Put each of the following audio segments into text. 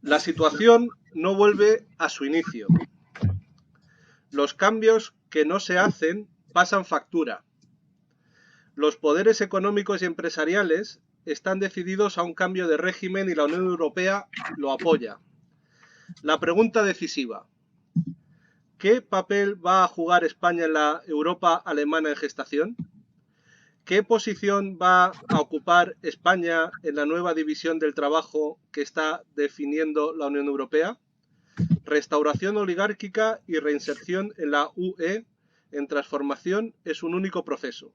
La situación no vuelve a su inicio. Los cambios que no se hacen pasan factura. Los poderes económicos y empresariales están decididos a un cambio de régimen y la Unión Europea lo apoya. La pregunta decisiva: ¿qué papel va a jugar España en la Europa alemana en gestación? ¿Qué posición va a ocupar España en la nueva división del trabajo que está definiendo la Unión Europea? Restauración oligárquica y reinserción en la UE en transformación es un único proceso.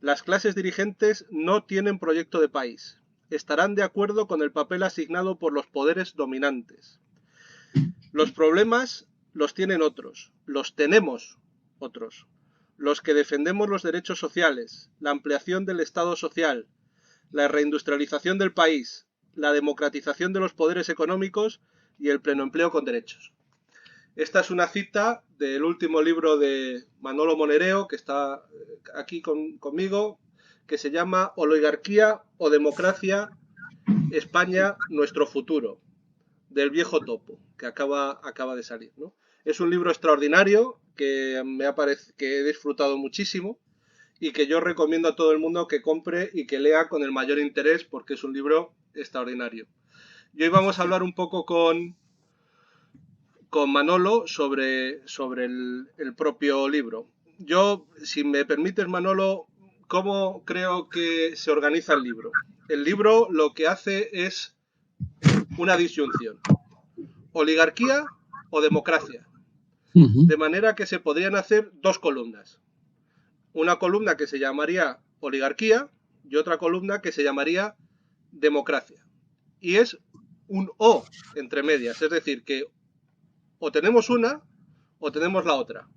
Las clases dirigentes no tienen proyecto de país. Estarán de acuerdo con el papel asignado por los poderes dominantes. Los problemas los tienen otros, los tenemos otros. Los que defendemos los derechos sociales, la ampliación del Estado social, la reindustrialización del país, la democratización de los poderes económicos y el pleno empleo con derechos. Esta es una cita del último libro de Manolo Monereo, que está aquí conmigo, que se llama Oligarquía o Democracia, España, nuestro futuro, del viejo topo, que acaba de salir, ¿no? Es un libro extraordinario que he disfrutado muchísimo y que yo recomiendo a todo el mundo que compre y que lea con el mayor interés, porque es un libro extraordinario. Y hoy vamos a hablar un poco con Manolo sobre el propio libro. Yo, si me permites, Manolo, ¿cómo creo que se organiza el libro? El libro lo que hace es una disyunción: oligarquía o democracia. De manera que se podrían hacer dos columnas. Una columna que se llamaría oligarquía y otra columna que se llamaría democracia. Y es un o entre medias, es decir, que o tenemos una o tenemos la otra.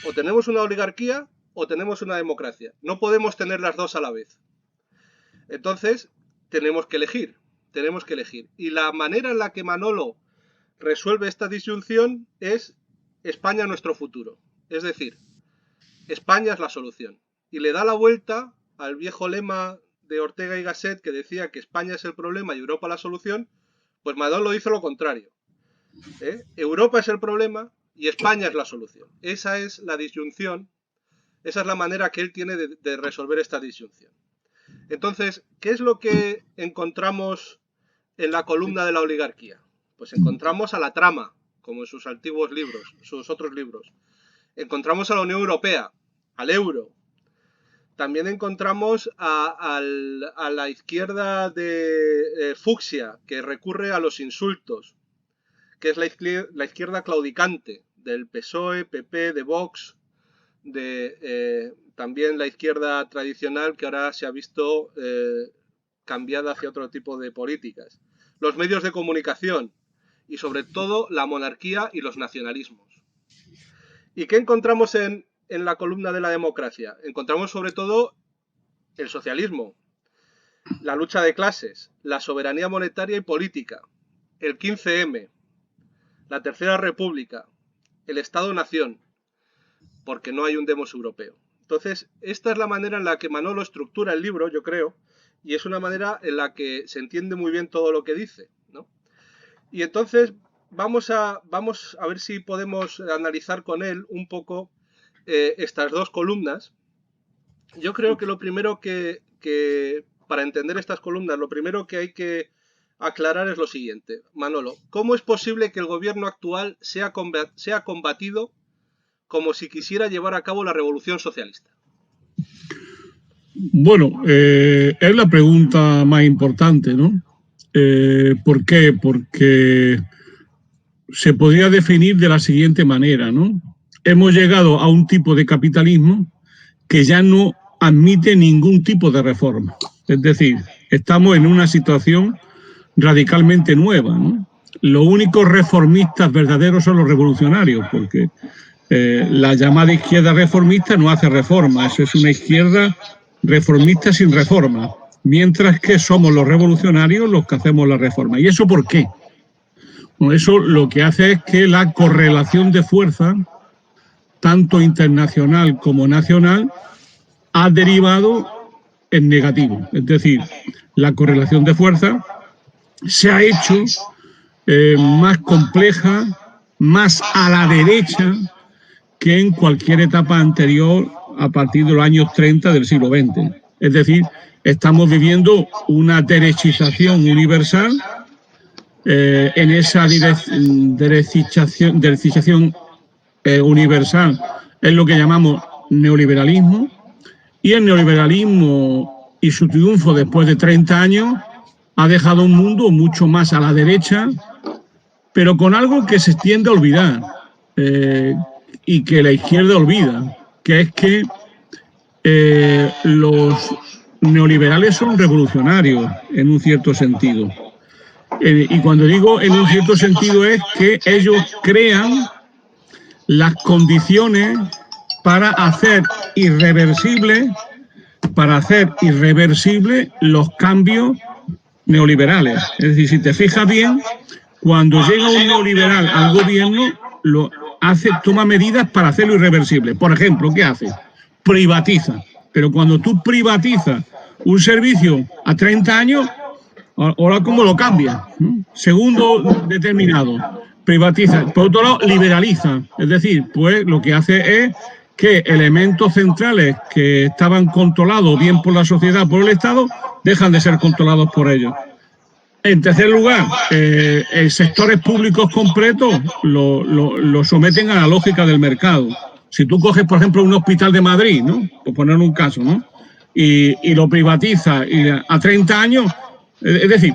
O tenemos una oligarquía o tenemos una democracia. No podemos tener las dos a la vez. Entonces, tenemos que elegir. Y la manera en la que Manolo resuelve esta disyunción es España, nuestro futuro. Es decir, España es la solución. Y le da la vuelta al viejo lema de Ortega y Gasset, que decía que España es el problema y Europa la solución. Pues Manolo hizo lo contrario. Europa es el problema y España es la solución. Esa es la disyunción, esa es la manera que él tiene de resolver esta disyunción. Entonces, ¿qué es lo que encontramos en la columna de la oligarquía? Pues encontramos a la trama, como en sus antiguos libros, sus otros libros. Encontramos a la Unión Europea, al euro. También encontramos a la izquierda de fucsia, que recurre a los insultos, que es la izquierda claudicante del PSOE, PP, de Vox, también la izquierda tradicional, que ahora se ha visto cambiada hacia otro tipo de políticas. Los medios de comunicación y sobre todo la monarquía y los nacionalismos. ¿Y qué encontramos en la columna de la democracia? Encontramos sobre todo el socialismo, la lucha de clases, la soberanía monetaria y política, el 15M, la Tercera República, el Estado-Nación, porque no hay un demos europeo. Entonces, esta es la manera en la que Manolo estructura el libro, yo creo, y es una manera en la que se entiende muy bien todo lo que dice, ¿no? Y entonces vamos a ver si podemos analizar con él un poco estas dos columnas. Yo creo que lo primero que para entender estas columnas, lo primero que hay que aclarar es lo siguiente. Manolo, ¿cómo es posible que el gobierno actual sea combatido como si quisiera llevar a cabo la revolución socialista? Bueno, es la pregunta más importante, ¿no? ¿Por qué? Porque se podría definir de la siguiente manera, ¿no? Hemos llegado a un tipo de capitalismo que ya no admite ningún tipo de reforma. Es decir, estamos en una situación radicalmente nueva, ¿no? Los únicos reformistas verdaderos son los revolucionarios, porque la llamada izquierda reformista no hace reforma, eso es una izquierda reformista sin reforma, mientras que somos los revolucionarios los que hacemos la reforma. ¿Y eso por qué? Bueno, eso lo que hace es que la correlación de fuerza, tanto internacional como nacional, ha derivado en negativo. Es decir, la correlación de fuerza se ha hecho más compleja, más a la derecha que en cualquier etapa anterior a partir de los años 30 del siglo XX. Es decir, estamos viviendo una derechización universal. En esa derechización universal es lo que llamamos neoliberalismo, y el neoliberalismo y su triunfo después de 30 años ha dejado un mundo mucho más a la derecha, pero con algo que se tiende a olvidar y que la izquierda olvida, que es que los neoliberales son revolucionarios en un cierto sentido. Y cuando digo en un cierto sentido es que ellos crean las condiciones para hacer irreversibles los cambios neoliberales. Es decir, si te fijas bien, cuando llega un neoliberal al gobierno, toma medidas para hacerlo irreversible. Por ejemplo, ¿qué hace? Privatiza. Pero cuando tú privatizas un servicio a 30 años, ahora cómo lo cambia. Segundo determinado, privatiza. Por otro lado, liberaliza. Es decir, pues lo que hace es que elementos centrales que estaban controlados bien por la sociedad, por el Estado, dejan de ser controlados por ellos. En tercer lugar, sectores públicos completos lo someten a la lógica del mercado. Si tú coges, por ejemplo, un hospital de Madrid, ¿no? Por poner un caso, ¿no? Y lo privatizas a 30 años, es decir,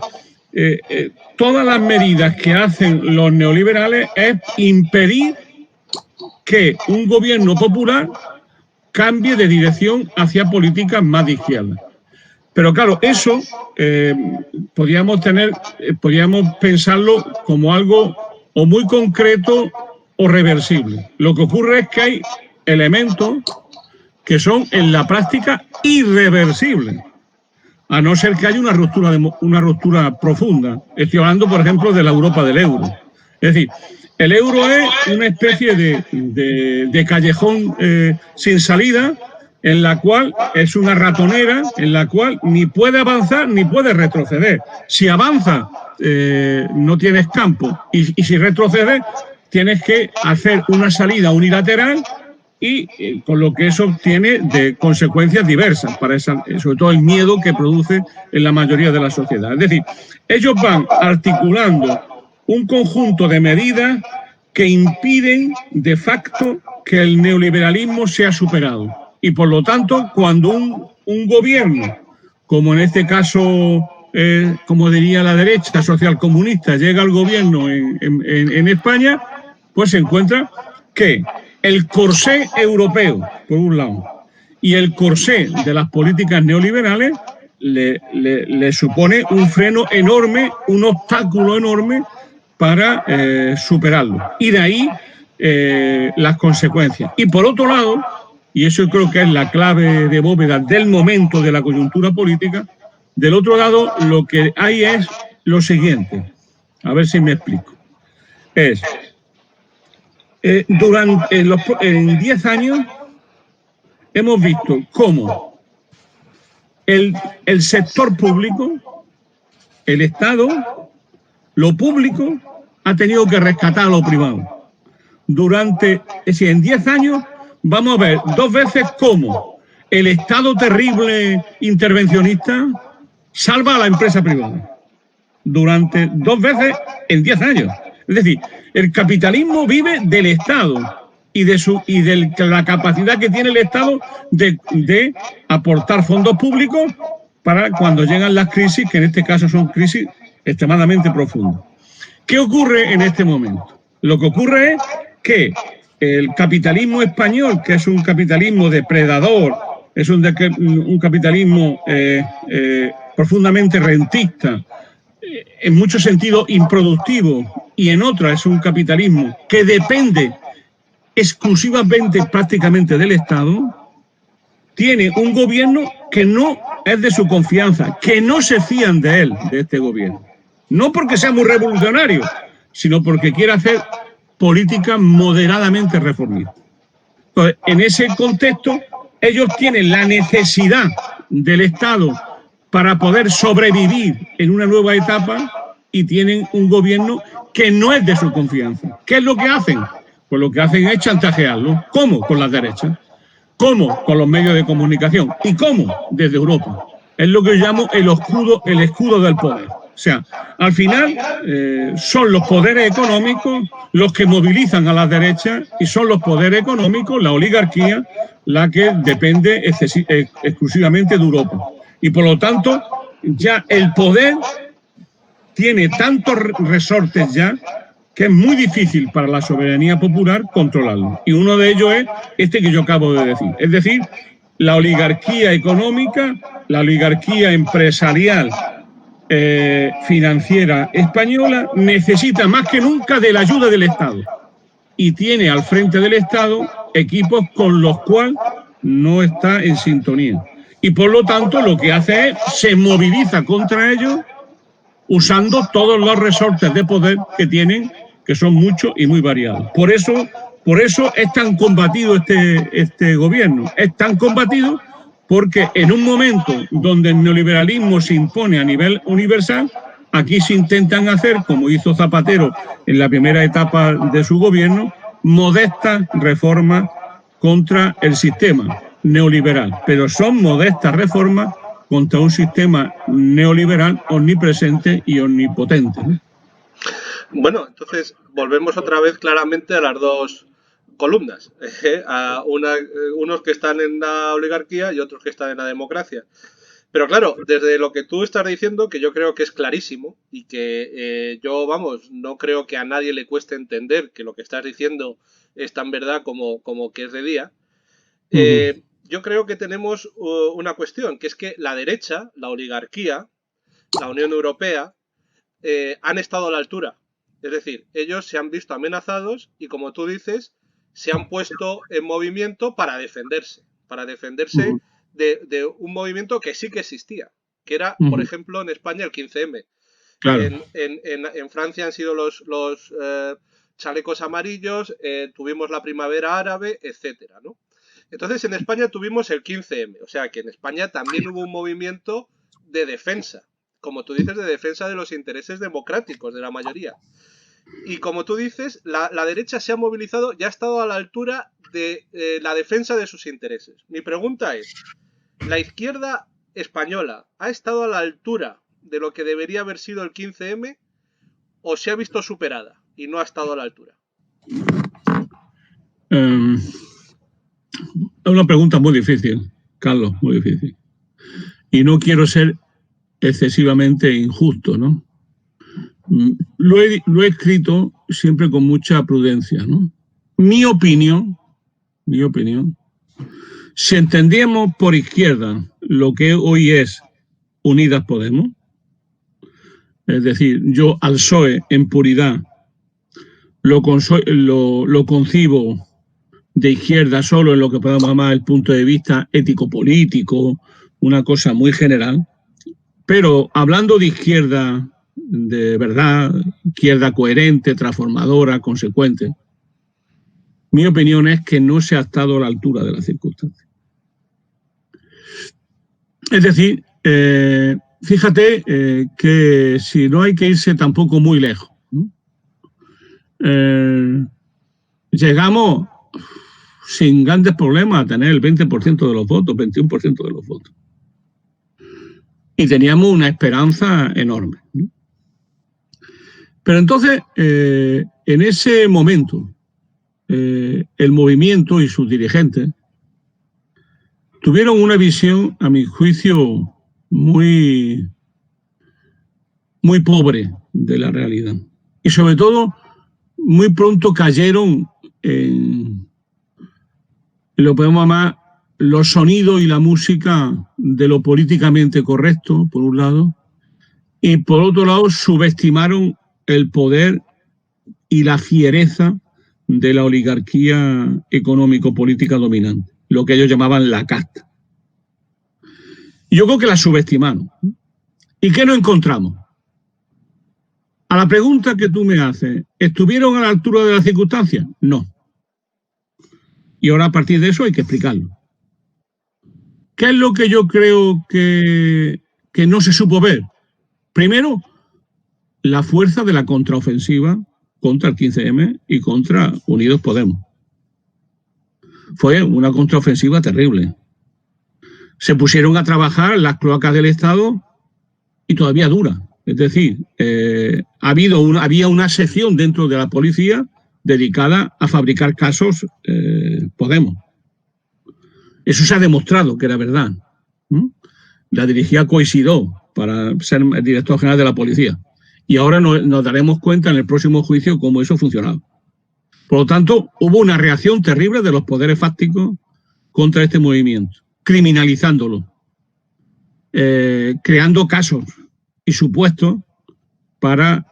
todas las medidas que hacen los neoliberales es impedir que un gobierno popular cambie de dirección hacia políticas más de izquierda. Pero claro, eso podríamos pensarlo como algo o muy concreto o reversible. Lo que ocurre es que hay elementos que son en la práctica irreversibles, a no ser que haya una ruptura profunda. Estoy hablando, por ejemplo, de la Europa del euro. Es decir, el euro es una especie de callejón sin salida, en la cual es una ratonera, en la cual ni puede avanzar ni puede retroceder. Si avanza, no tienes campo, y si retrocedes, tienes que hacer una salida unilateral, y con lo que eso tiene de consecuencias diversas, sobre todo el miedo que produce en la mayoría de la sociedad. Es decir, ellos van articulando un conjunto de medidas que impiden de facto que el neoliberalismo sea superado. Y por lo tanto, cuando un gobierno, como en este caso, como diría la derecha socialcomunista, llega al gobierno en España, pues se encuentra que el corsé europeo, por un lado, y el corsé de las políticas neoliberales le supone un freno enorme, un obstáculo enorme para superarlo. Y de ahí las consecuencias. Y por otro lado, y eso creo que es la clave de bóveda del momento de la coyuntura política, del otro lado lo que hay es lo siguiente. A ver si me explico. En 10 años hemos visto cómo el sector público, el Estado, lo público, ha tenido que rescatar a lo privado. Es decir, en 10 años vamos a ver 2 veces cómo el Estado terrible intervencionista salva a la empresa privada. Durante 2 veces en 10 años. Es decir, el capitalismo vive del Estado y de la capacidad que tiene el Estado de aportar fondos públicos para cuando llegan las crisis, que en este caso son crisis extremadamente profundas. ¿Qué ocurre en este momento? Lo que ocurre es que el capitalismo español, que es un capitalismo depredador, es un capitalismo profundamente rentista, en muchos sentidos improductivo, y en otros es un capitalismo que depende exclusivamente prácticamente del Estado, tiene un gobierno que no es de su confianza, que no se fían de él, de este gobierno. No porque sea muy revolucionario, sino porque quiere hacer políticas moderadamente reformistas. Entonces, en ese contexto, ellos tienen la necesidad del Estado para poder sobrevivir en una nueva etapa, y tienen un gobierno que no es de su confianza. ¿Qué es lo que hacen? Pues lo que hacen es chantajearlo. ¿Cómo? Con las derechas. ¿Cómo? Con los medios de comunicación. ¿Y cómo? Desde Europa. Es lo que yo llamo el escudo del poder. O sea, al final son los poderes económicos los que movilizan a las derechas y son los poderes económicos, la oligarquía, la que depende exclusivamente de Europa. Y por lo tanto, ya el poder tiene tantos resortes ya que es muy difícil para la soberanía popular controlarlo. Y uno de ellos es este que yo acabo de decir. Es decir, la oligarquía económica, la oligarquía empresarial, financiera española necesita más que nunca de la ayuda del Estado. Y tiene al frente del Estado equipos con los cuales no está en sintonía. Y por lo tanto lo que hace es se moviliza contra ellos usando todos los resortes de poder que tienen, que son muchos y muy variados. Por eso es tan combatido este gobierno. Es tan combatido porque en un momento donde el neoliberalismo se impone a nivel universal, aquí se intentan hacer, como hizo Zapatero en la primera etapa de su gobierno, modestas reformas contra el sistema neoliberal. Pero son modestas reformas contra un sistema neoliberal omnipresente y omnipotente, ¿no? Bueno, entonces volvemos otra vez claramente a las dos columnas, a unos que están en la oligarquía y otros que están en la democracia. Pero claro, desde lo que tú estás diciendo, que yo creo que es clarísimo y que yo, vamos, no creo que a nadie le cueste entender que lo que estás diciendo es tan verdad como que es de día, yo creo que tenemos una cuestión, que es que la derecha, la oligarquía, la Unión Europea, han estado a la altura. Es decir, ellos se han visto amenazados y, como tú dices, se han puesto en movimiento para defenderse de un movimiento que sí que existía, que era, por ejemplo, en España el 15M. Claro. En Francia han sido los chalecos amarillos, tuvimos la primavera árabe, etcétera, ¿no? Entonces, en España tuvimos el 15M, o sea que en España también hubo un movimiento de defensa, como tú dices, de defensa de los intereses democráticos de la mayoría. Y como tú dices, la derecha se ha movilizado y ha estado a la altura de la defensa de sus intereses. Mi pregunta es, ¿la izquierda española ha estado a la altura de lo que debería haber sido el 15M o se ha visto superada y no ha estado a la altura? Es una pregunta muy difícil, Carlos, muy difícil. Y no quiero ser excesivamente injusto, ¿no? Lo he escrito siempre con mucha prudencia, ¿no? Mi opinión, si entendíamos por izquierda lo que hoy es Unidas Podemos, es decir, yo al PSOE en puridad lo concibo de izquierda solo en lo que podemos llamar el punto de vista ético-político, una cosa muy general, pero hablando de izquierda de verdad, izquierda coherente, transformadora, consecuente, mi opinión es que no se ha estado a la altura de las circunstancias. Es decir, fíjate que si no hay que irse tampoco muy lejos, ¿no? Llegamos sin grandes problemas a tener el 20% de los votos, 21% de los votos. Y teníamos una esperanza enorme, ¿no? Pero entonces, en ese momento, el movimiento y sus dirigentes tuvieron una visión, a mi juicio, muy pobre de la realidad. Y sobre todo, muy pronto cayeron en lo que podemos llamar los sonidos y la música de lo políticamente correcto, por un lado, y por otro lado subestimaron el poder y la fiereza de la oligarquía económico-política dominante, lo que ellos llamaban la casta. Yo creo que la subestimaron. ¿Y qué nos encontramos? A la pregunta que tú me haces, ¿estuvieron a la altura de las circunstancias? No. Y ahora a partir de eso hay que explicarlo. ¿Qué es lo que yo creo que no se supo ver? Primero, la fuerza de la contraofensiva contra el 15M y contra Unidos Podemos. Fue una contraofensiva terrible. Se pusieron a trabajar las cloacas del Estado y todavía dura. Es decir, había una sección dentro de la policía dedicada a fabricar casos Podemos. Eso se ha demostrado que era verdad. La dirigía Coisidó para ser el director general de la policía. Y ahora nos daremos cuenta en el próximo juicio cómo eso funcionaba. Por lo tanto, hubo una reacción terrible de los poderes fácticos contra este movimiento, criminalizándolo, creando casos y supuestos para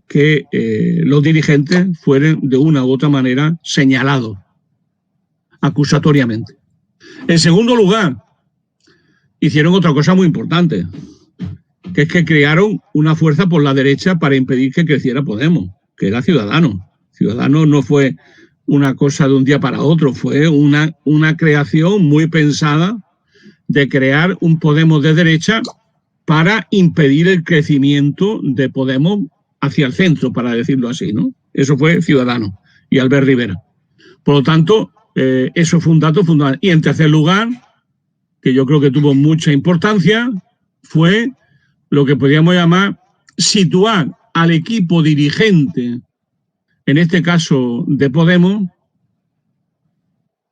que los dirigentes fueran de una u otra manera señalados acusatoriamente. En segundo lugar, hicieron otra cosa muy importante, que es que crearon una fuerza por la derecha para impedir que creciera Podemos, que era Ciudadanos. Ciudadanos no fue una cosa de un día para otro, fue una creación muy pensada de crear un Podemos de derecha para impedir el crecimiento de Podemos hacia el centro, para decirlo así, ¿no? Eso fue Ciudadanos y Albert Rivera. Por lo tanto, eso fue un dato fundamental. Y en tercer lugar, que yo creo que tuvo mucha importancia, fue lo que podríamos llamar situar al equipo dirigente, en este caso de Podemos,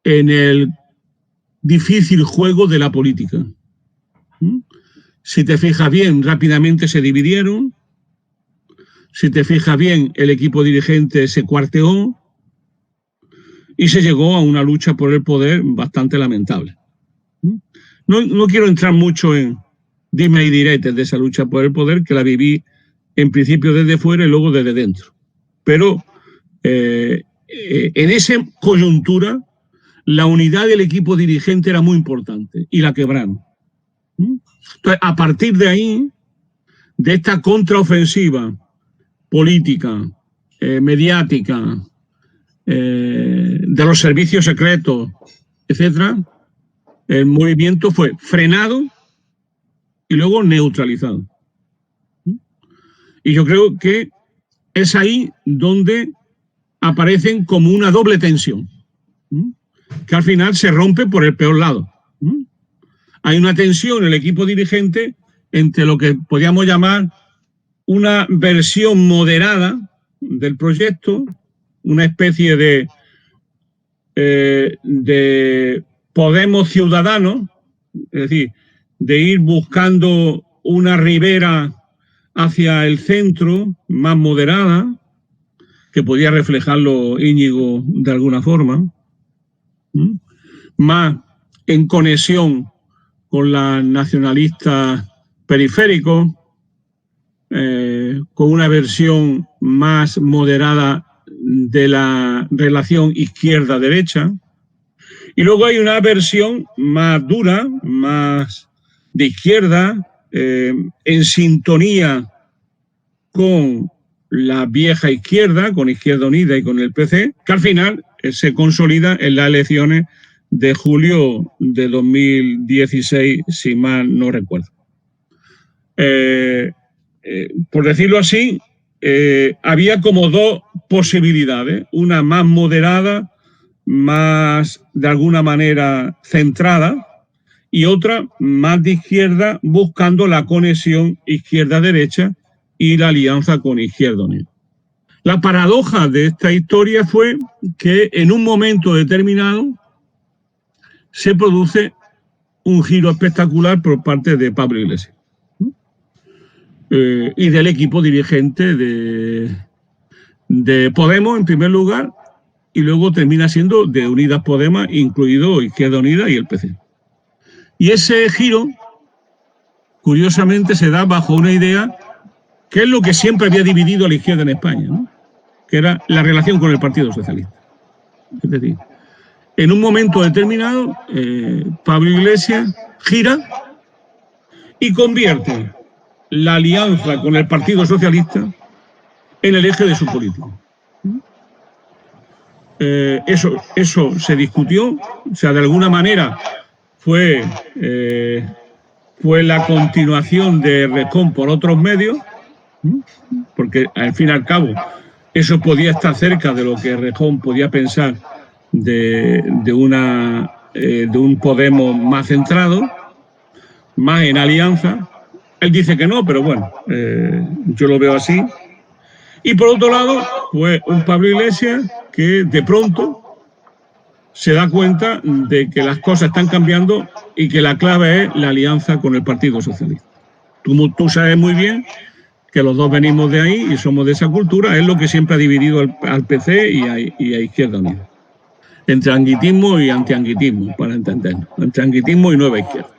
en el difícil juego de la política. Si te fijas bien, rápidamente se dividieron. Si te fijas bien, el equipo dirigente se cuarteó y se llegó a una lucha por el poder bastante lamentable. No quiero entrar mucho en dime y diretes de esa lucha por el poder, que la viví en principio desde fuera y luego desde dentro. Pero en esa coyuntura, la unidad del equipo dirigente era muy importante y la quebraron. Entonces, a partir de ahí, de esta contraofensiva política, mediática, de los servicios secretos, etcétera, el movimiento fue frenado y luego neutralizado. Y yo creo que es ahí donde aparecen como una doble tensión, que al final se rompe por el peor lado. Hay una tensión en el equipo dirigente entre lo que podríamos llamar una versión moderada del proyecto, una especie de Podemos Ciudadanos, es decir, de ir buscando una ribera hacia el centro más moderada, que podía reflejarlo Íñigo de alguna forma, más en conexión con las nacionalistas periféricos, con una versión más moderada de la relación izquierda-derecha. Y luego hay una versión más dura, más de izquierda, en sintonía con la vieja izquierda, con Izquierda Unida y con el PC, que al final se consolida en las elecciones de julio de 2016, si mal no recuerdo. Por decirlo así, había como dos posibilidades, una más moderada, más de alguna manera centrada, y otra más de izquierda, buscando la conexión izquierda-derecha y la alianza con Izquierda Unida. La paradoja de esta historia fue que en un momento determinado se produce un giro espectacular por parte de Pablo Iglesias y del equipo dirigente de Podemos, en primer lugar, y luego termina siendo de Unidas Podemos, incluido Izquierda Unida y el PC. Y ese giro, curiosamente, se da bajo una idea que es lo que siempre había dividido a la izquierda en España, ¿no? Que era la relación con el Partido Socialista. Es decir, en un momento determinado, Pablo Iglesias gira y convierte la alianza con el Partido Socialista en el eje de su política. Eso se discutió, o sea, de alguna manera fue la continuación de Rejón por otros medios, porque al fin y al cabo eso podía estar cerca de lo que Rejón podía pensar de un Podemos más centrado, más en alianza. Él dice que no, pero bueno, yo lo veo así. Y por otro lado, pues un Pablo Iglesias que de pronto se da cuenta de que las cosas están cambiando y que la clave es la alianza con el Partido Socialista. Tú sabes muy bien que los dos venimos de ahí y somos de esa cultura, es lo que siempre ha dividido al PC y a Izquierda Unida. Entre anguitismo y antianguitismo, para entendernos. Entre anguitismo y nueva izquierda.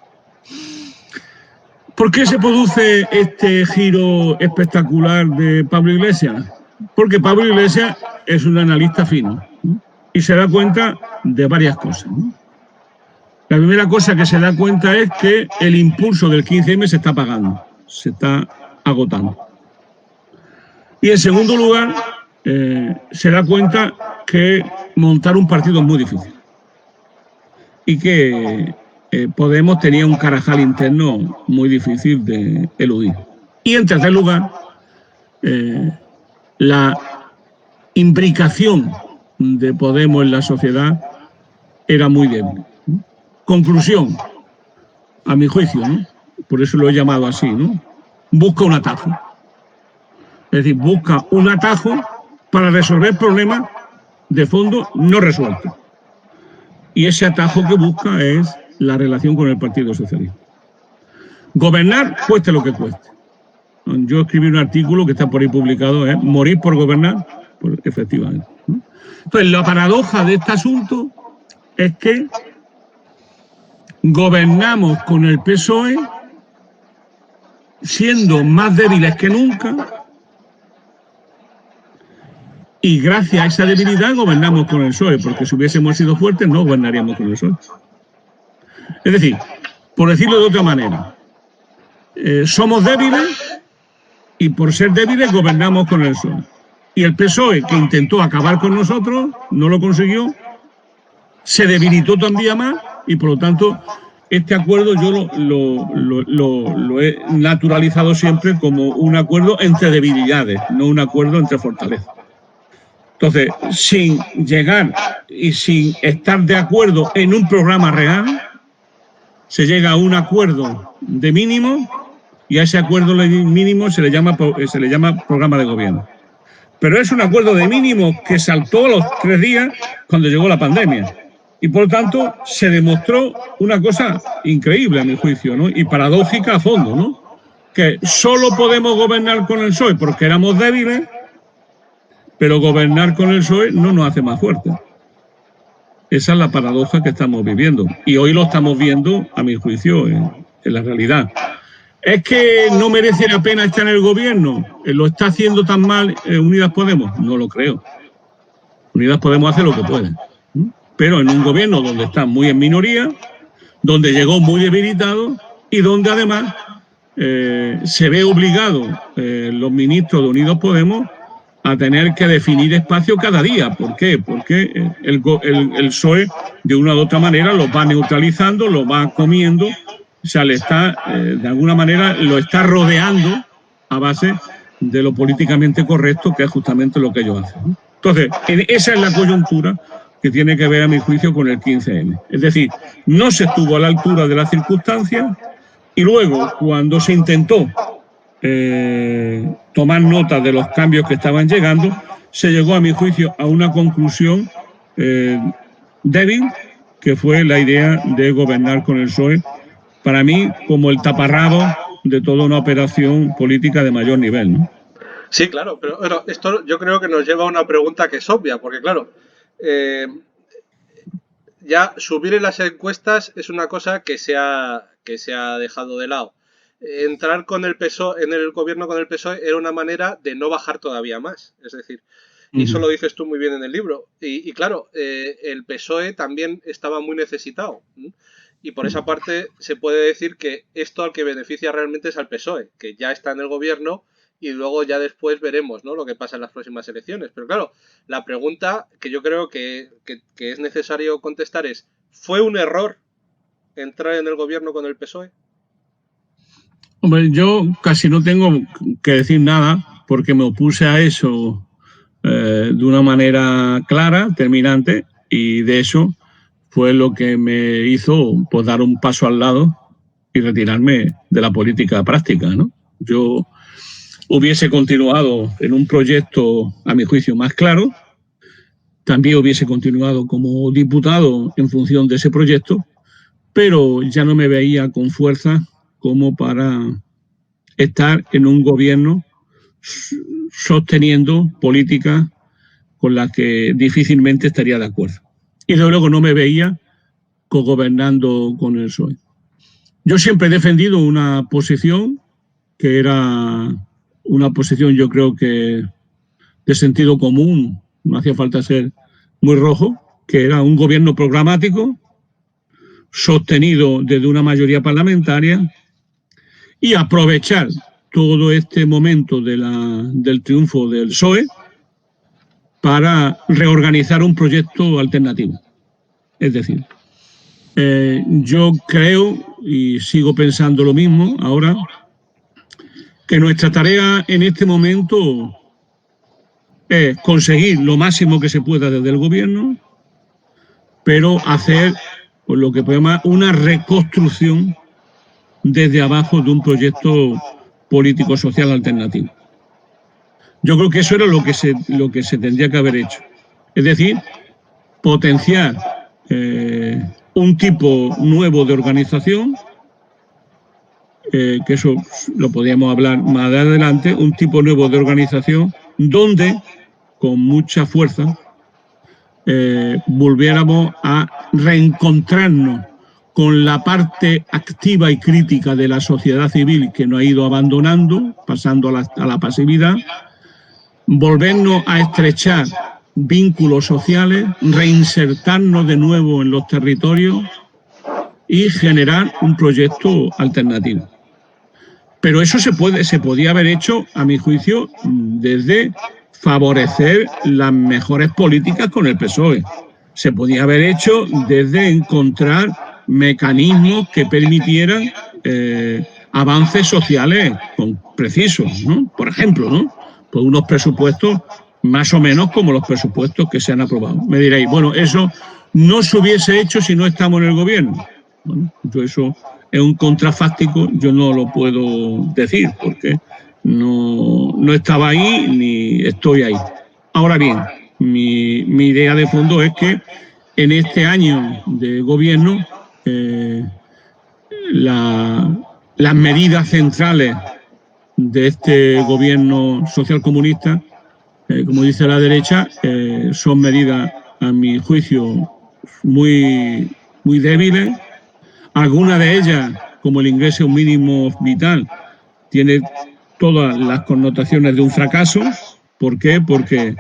¿Por qué se produce este giro espectacular de Pablo Iglesias? Porque Pablo Iglesias es un analista fino, ¿no? Y se da cuenta de varias cosas, ¿no? La primera cosa que se da cuenta es que el impulso del 15M se está apagando, se está agotando. Y en segundo lugar, se da cuenta que montar un partido es muy difícil y que Podemos tenía un carajal interno muy difícil de eludir. Y en tercer lugar, la imbricación de Podemos en la sociedad era muy débil. Conclusión, a mi juicio, ¿no? Por eso lo he llamado así, ¿no? Busca un atajo. Es decir, busca un atajo para resolver problemas de fondo no resueltos. Y ese atajo que busca es la relación con el Partido Socialista. Gobernar, cueste lo que cueste. Yo escribí un artículo que está por ahí publicado, es morir por gobernar, pues, efectivamente. Entonces, la paradoja de este asunto es que gobernamos con el PSOE siendo más débiles que nunca y gracias a esa debilidad gobernamos con el PSOE, porque si hubiésemos sido fuertes no gobernaríamos con el PSOE. Es decir, por decirlo de otra manera, somos débiles y por ser débiles gobernamos con el PSOE. Y el PSOE, que intentó acabar con nosotros, no lo consiguió, se debilitó todavía más y por lo tanto este acuerdo yo lo he naturalizado siempre como un acuerdo entre debilidades, no un acuerdo entre fortalezas. Entonces, sin llegar y sin estar de acuerdo en un programa real, se llega a un acuerdo de mínimo y a ese acuerdo de mínimo se le llama programa de gobierno. Pero es un acuerdo de mínimo que saltó a los 3 días cuando llegó la pandemia. Y por lo tanto se demostró una cosa increíble a mi juicio, ¿no? Y paradójica a fondo, ¿no? Que solo podemos gobernar con el PSOE porque éramos débiles, pero gobernar con el PSOE no nos hace más fuertes. Esa es la paradoja que estamos viviendo. Y hoy lo estamos viendo, a mi juicio, en la realidad. ¿Es que no merece la pena estar en el gobierno? ¿Lo está haciendo tan mal Unidas Podemos? No lo creo. Unidas Podemos hacer lo que puede. Pero en un gobierno donde está muy en minoría, donde llegó muy debilitado y donde además se ve obligado los ministros de Unidos Podemos a tener que definir espacio cada día. ¿Por qué? Porque el PSOE de una u otra manera lo va neutralizando, lo va comiendo, o sea, le está, de alguna manera, lo está rodeando a base de lo políticamente correcto, que es justamente lo que ellos hacen, ¿no? Entonces, esa es la coyuntura que tiene que ver, a mi juicio, con el 15M. Es decir, no se estuvo a la altura de las circunstancias y luego, cuando se intentó tomar nota de los cambios que estaban llegando, se llegó, a mi juicio, a una conclusión débil, que fue la idea de gobernar con el PSOE, para mí, como el taparrabo de toda una operación política de mayor nivel, ¿no? Sí, claro, pero bueno, esto yo creo que nos lleva a una pregunta que es obvia, porque claro, ya subir en las encuestas es una cosa que se ha dejado de lado. Entrar con el PSOE, en el gobierno con el PSOE era una manera de no bajar todavía más. Es decir, y eso lo dices tú muy bien en el libro. Y claro, el PSOE también estaba muy necesitado. Y por esa parte se puede decir que esto al que beneficia realmente es al PSOE, que ya está en el gobierno y luego ya después veremos, ¿no?, lo que pasa en las próximas elecciones. Pero claro, la pregunta que yo creo que es necesario contestar es, ¿fue un error entrar en el gobierno con el PSOE? Hombre, yo casi no tengo que decir nada porque me opuse a eso de una manera clara, terminante, y de eso fue lo que me hizo pues, dar un paso al lado y retirarme de la política práctica, ¿no? Yo hubiese continuado en un proyecto, a mi juicio, más claro, también hubiese continuado como diputado en función de ese proyecto, pero ya no me veía con fuerza como para estar en un gobierno sosteniendo políticas con las que difícilmente estaría de acuerdo. Y desde luego no me veía cogobernando con el PSOE. Yo siempre he defendido una posición que era una posición, yo creo que de sentido común, no hacía falta ser muy rojo, que era un gobierno programático sostenido desde una mayoría parlamentaria y aprovechar todo este momento del triunfo del PSOE para reorganizar un proyecto alternativo. Es decir, yo creo y sigo pensando lo mismo ahora, que nuestra tarea en este momento es conseguir lo máximo que se pueda desde el gobierno, pero hacer pues, lo que podemos llamar una reconstrucción desde abajo de un proyecto político-social alternativo. Yo creo que eso era lo que se tendría que haber hecho. Es decir, potenciar un tipo nuevo de organización, que eso lo podríamos hablar más adelante, un tipo nuevo de organización donde, con mucha fuerza, volviéramos a reencontrarnos con la parte activa y crítica de la sociedad civil que nos ha ido abandonando, pasando a la pasividad, volvernos a estrechar vínculos sociales, reinsertarnos de nuevo en los territorios y generar un proyecto alternativo. Pero eso se podía haber hecho, a mi juicio, desde favorecer las mejores políticas con el PSOE. Se podía haber hecho desde encontrar mecanismos que permitieran avances sociales precisos, ¿no? Por ejemplo, ¿no? Pues unos presupuestos más o menos como los presupuestos que se han aprobado. Me diréis, bueno, eso no se hubiese hecho si no estamos en el gobierno. Bueno, yo eso es un contrafáctico, yo no lo puedo decir porque no estaba ahí ni estoy ahí. Ahora bien, mi idea de fondo es que en este año de gobierno las medidas centrales de este gobierno socialcomunista, como dice la derecha, son medidas, a mi juicio, muy débiles. Algunas de ellas, como el ingreso mínimo vital, tiene todas las connotaciones de un fracaso. ¿Por qué? Porque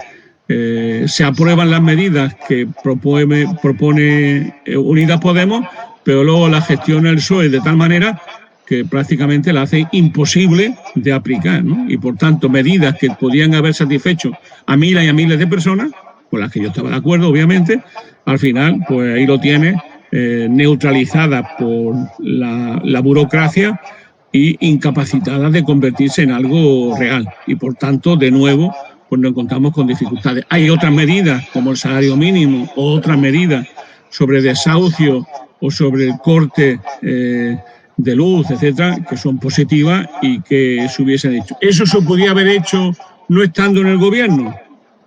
se aprueban las medidas que propone Unidas Podemos, pero luego las gestiona el PSOE de tal manera que prácticamente la hace imposible de aplicar, ¿no? Y por tanto, medidas que podían haber satisfecho a miles y a miles de personas, con las que yo estaba de acuerdo, obviamente, al final, pues ahí lo tiene, neutralizadas por la burocracia y incapacitadas de convertirse en algo real. Y por tanto, de nuevo, pues nos encontramos con dificultades. Hay otras medidas, como el salario mínimo, o otras medidas sobre desahucio o sobre el corte de luz, etcétera, que son positivas y que se hubiesen hecho. ¿Eso se podía haber hecho no estando en el gobierno?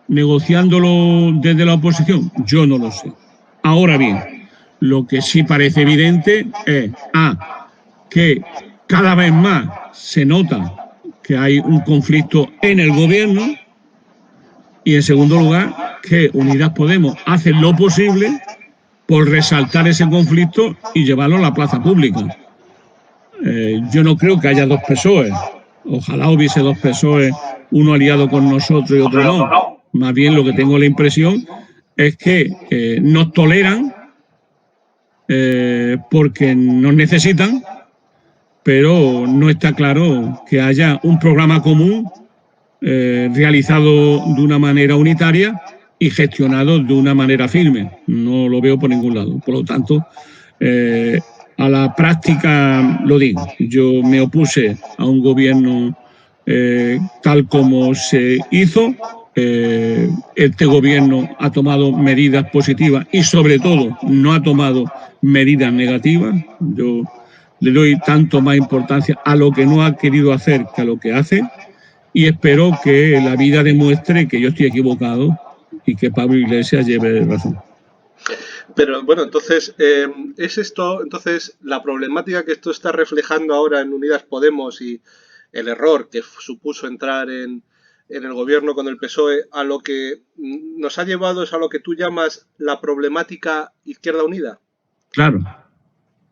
¿Negociándolo desde la oposición? Yo no lo sé. Ahora bien, lo que sí parece evidente es que cada vez más se nota que hay un conflicto en el gobierno y, en segundo lugar, que Unidas Podemos hace lo posible por resaltar ese conflicto y llevarlo a la plaza pública. Yo no creo que haya dos PSOE. Ojalá hubiese dos PSOE, uno aliado con nosotros y otro no. Más bien lo que tengo la impresión es que nos toleran porque nos necesitan, pero no está claro que haya un programa común realizado de una manera unitaria y gestionado de una manera firme. No lo veo por ningún lado. Por lo tanto, a la práctica lo digo. Yo me opuse a un gobierno tal como se hizo. Este gobierno ha tomado medidas positivas y sobre todo no ha tomado medidas negativas. Yo le doy tanto más importancia a lo que no ha querido hacer que a lo que hace, y espero que la vida demuestre que yo estoy equivocado y que Pablo Iglesias lleve razón. Pero bueno, entonces, ¿es esto, entonces, la problemática que esto está reflejando ahora en Unidas Podemos y el error que supuso entrar en el gobierno con el PSOE, a lo que nos ha llevado es a lo que tú llamas la problemática Izquierda Unida? Claro,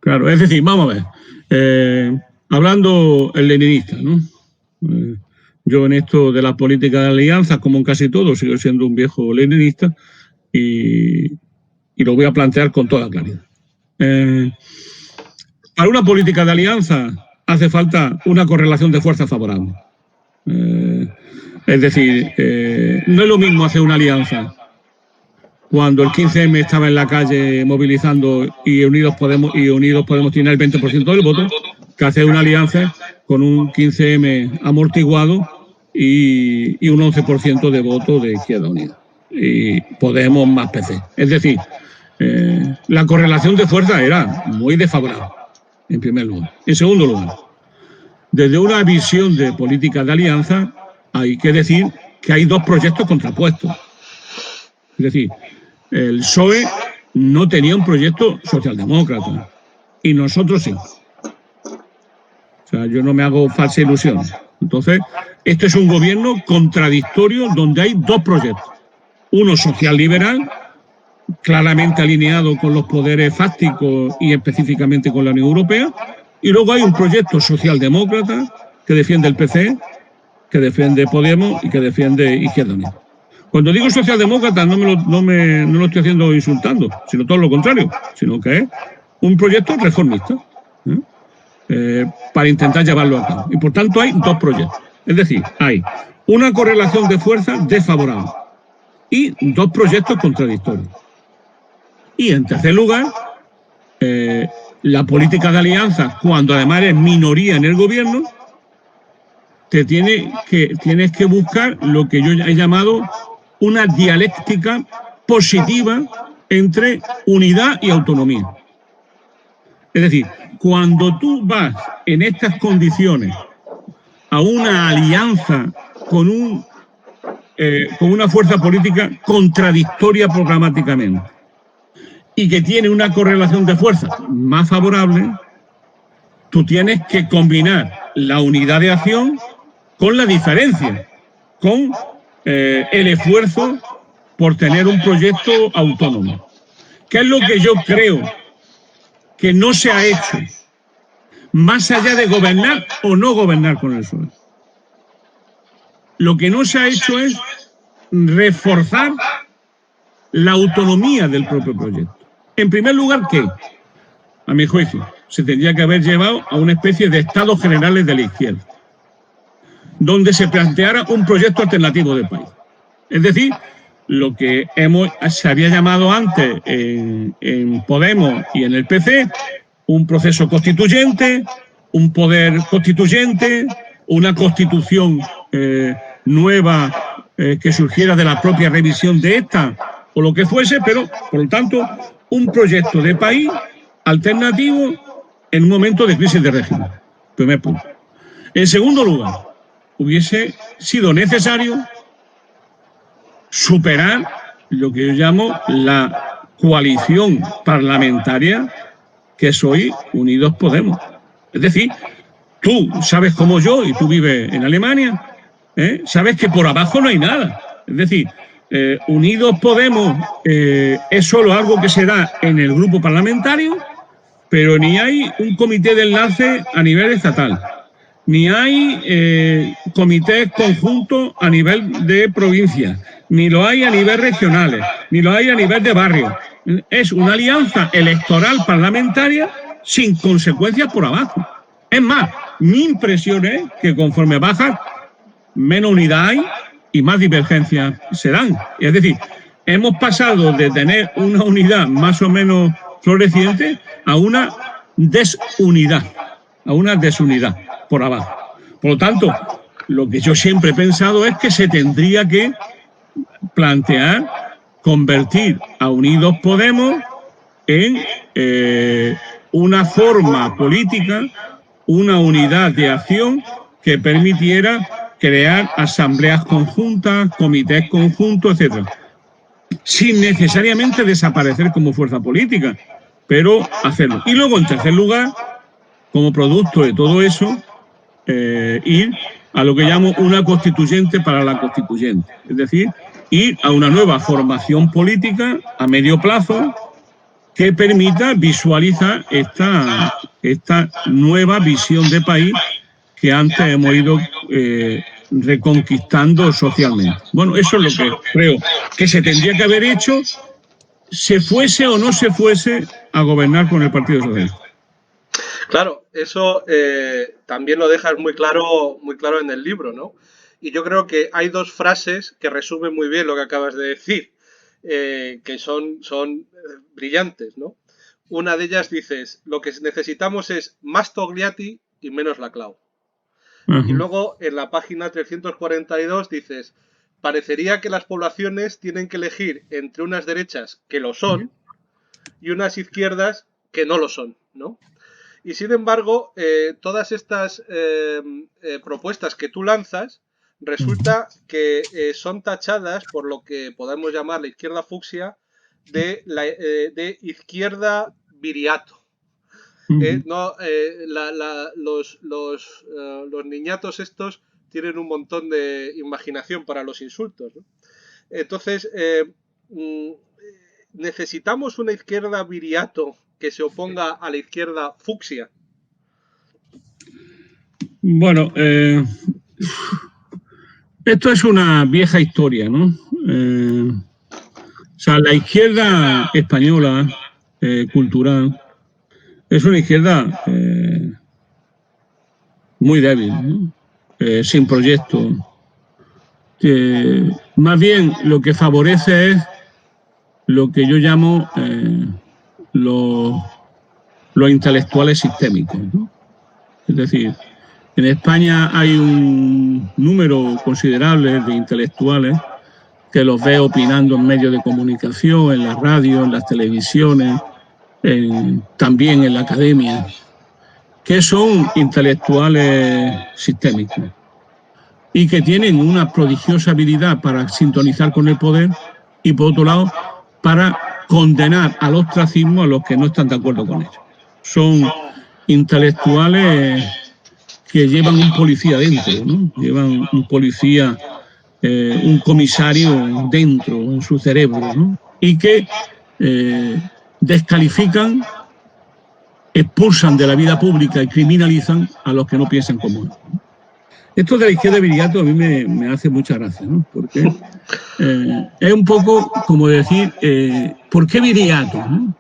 claro. Es decir, vamos a ver, hablando el leninista, ¿no? Yo en esto de la política de alianzas, como en casi todo, sigo siendo un viejo leninista y lo voy a plantear con toda claridad. Para una política de alianza hace falta una correlación de fuerzas favorable. Es decir, no es lo mismo hacer una alianza cuando el 15M estaba en la calle movilizando y Unidos Podemos tiene el 20% del voto, que hacer una alianza con un 15M amortiguado y un 11% de voto de Izquierda Unida. Y Podemos más PC. Es decir, la correlación de fuerza era muy desfavorable, en primer lugar. En segundo lugar, desde una visión de política de alianza, hay que decir que hay dos proyectos contrapuestos. Es decir, el PSOE no tenía un proyecto socialdemócrata y nosotros sí. O sea, yo no me hago falsa ilusión. Entonces, este es un gobierno contradictorio donde hay dos proyectos. Uno social liberal, claramente alineado con los poderes fácticos y específicamente con la Unión Europea, y luego hay un proyecto socialdemócrata que defiende el PC, que defiende Podemos y que defiende Izquierda Unida. Cuando digo socialdemócrata no lo estoy haciendo insultando, sino todo lo contrario, sino que es un proyecto reformista para intentar llevarlo a cabo. Y por tanto hay dos proyectos. Es decir, hay una correlación de fuerzas desfavorable y dos proyectos contradictorios. Y en tercer lugar, la política de alianzas, cuando además eres minoría en el gobierno, tienes que buscar lo que yo he llamado una dialéctica positiva entre unidad y autonomía. Es decir, cuando tú vas en estas condiciones a una alianza con una fuerza política contradictoria programáticamente y que tiene una correlación de fuerzas más favorable, tú tienes que combinar la unidad de acción con la diferencia, con el esfuerzo por tener un proyecto autónomo. ¿Qué es lo que yo creo que no se ha hecho más allá de gobernar o no gobernar con el PSOE? Lo que no se ha hecho es reforzar la autonomía del propio proyecto. En primer lugar, ¿qué? A mi juicio, se tendría que haber llevado a una especie de estados generales de la izquierda, donde se planteara un proyecto alternativo de país. Es decir, lo que se había llamado antes en Podemos y en el PC, un proceso constituyente, un poder constituyente, una constitución nueva que surgiera de la propia revisión de esta, o lo que fuese, pero, por lo tanto, un proyecto de país alternativo en un momento de crisis de régimen. Primer punto. En segundo lugar, hubiese sido necesario superar lo que yo llamo la coalición parlamentaria que soy Unidos Podemos. Es decir, tú sabes como yo, y tú vives en Alemania, sabes que por abajo no hay nada. Es decir, Unidos Podemos es solo algo que se da en el grupo parlamentario, pero ni hay un comité de enlace a nivel estatal, ni hay comités conjuntos a nivel de provincia, ni lo hay a nivel regionales, ni lo hay a nivel de barrios. Es una alianza electoral parlamentaria sin consecuencias por abajo. Es más, mi impresión es que conforme bajas, menos unidad hay y más divergencias se dan. Es decir, hemos pasado de tener una unidad más o menos floreciente a una desunidad por abajo. Por lo tanto, lo que yo siempre he pensado es que se tendría que plantear convertir a Unidos Podemos en una forma política, una unidad de acción que permitiera crear asambleas conjuntas, comités conjuntos, etcétera, sin necesariamente desaparecer como fuerza política, pero hacerlo. Y luego, en tercer lugar, como producto de todo eso, ir a lo que llamo una constituyente para la constituyente, es decir, ir a una nueva formación política a medio plazo que permita visualizar esta nueva visión de país que antes hemos ido reconquistando socialmente. Bueno, eso es lo que creo que se tendría que haber hecho, se fuese o no se fuese a gobernar con el Partido Socialista. Claro, eso también lo dejas muy claro en el libro, ¿no? Y yo creo que hay dos frases que resumen muy bien lo que acabas de decir, que son brillantes, ¿no? Una de ellas dices, lo que necesitamos es más Togliatti y menos Laclau. Y luego en la página 342 dices, parecería que las poblaciones tienen que elegir entre unas derechas que lo son y unas izquierdas que no lo son, ¿no? Y sin embargo, todas estas propuestas que tú lanzas, resulta que son tachadas por lo que podemos llamar la izquierda fucsia de izquierda viriato. No, los niñatos estos tienen un montón de imaginación para los insultos, ¿no? Entonces, necesitamos una izquierda viriato que se oponga a la izquierda fucsia. Bueno, esto es una vieja historia, ¿no? O sea, la izquierda española, cultural, es una izquierda muy débil, ¿no? Sin proyecto. Más bien lo que favorece es lo que yo llamo los intelectuales sistémicos, ¿no? Es decir, en España hay un número considerable de intelectuales que los ve opinando en medios de comunicación, en la radio, en las televisiones, también en la academia, que son intelectuales sistémicos y que tienen una prodigiosa habilidad para sintonizar con el poder y, por otro lado, para condenar al ostracismo a los que no están de acuerdo con ellos. Son intelectuales que llevan un policía dentro, ¿no? Llevan un policía, un comisario dentro, en su cerebro, ¿no? Y que descalifican, expulsan de la vida pública y criminalizan a los que no piensan como ellos. Esto de la izquierda viriato a mí me hace mucha gracia, ¿no? Porque es un poco como decir, ¿por qué viriato? ¿No?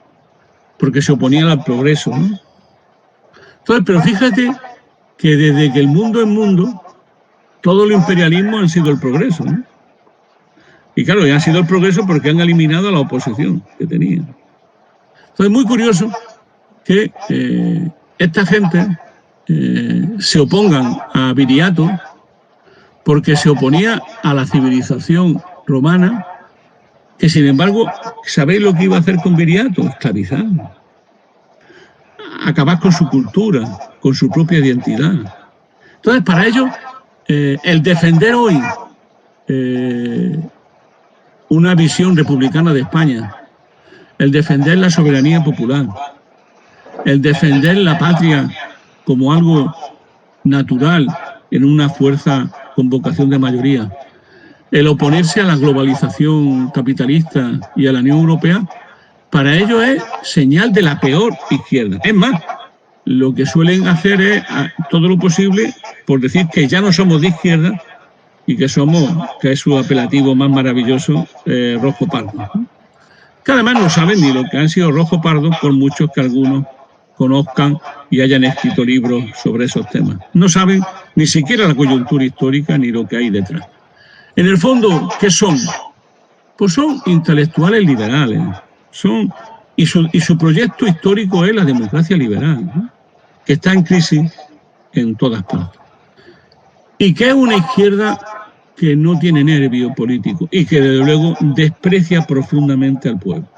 Porque se oponían al progreso, ¿no? Entonces, pero fíjate que desde que el mundo es mundo, todo el imperialismo han sido el progreso, ¿no? Y claro, ya han sido el progreso porque han eliminado a la oposición que tenían. Entonces, es muy curioso que esta gente se opongan a Viriato porque se oponía a la civilización romana, que sin embargo, ¿sabéis lo que iba a hacer con Viriato? Esclavizar. Acabar con su cultura, con su propia identidad. Entonces, para ellos, el defender hoy una visión republicana de España, el defender la soberanía popular, el defender la patria como algo natural en una fuerza con vocación de mayoría, el oponerse a la globalización capitalista y a la Unión Europea, para ellos es señal de la peor izquierda. Es más, lo que suelen hacer es todo lo posible por decir que ya no somos de izquierda y que somos, que es su apelativo más maravilloso, rojo pardo. Que además no saben ni lo que han sido rojo pardo, por muchos que algunos conozcan y hayan escrito libros sobre esos temas. No saben ni siquiera la coyuntura histórica ni lo que hay detrás. En el fondo, ¿qué son? Pues son intelectuales liberales. Y su proyecto histórico es la democracia liberal, ¿no? Que está en crisis en todas partes. y que es una izquierda que no tiene nervio político y que desde luego desprecia profundamente al pueblo.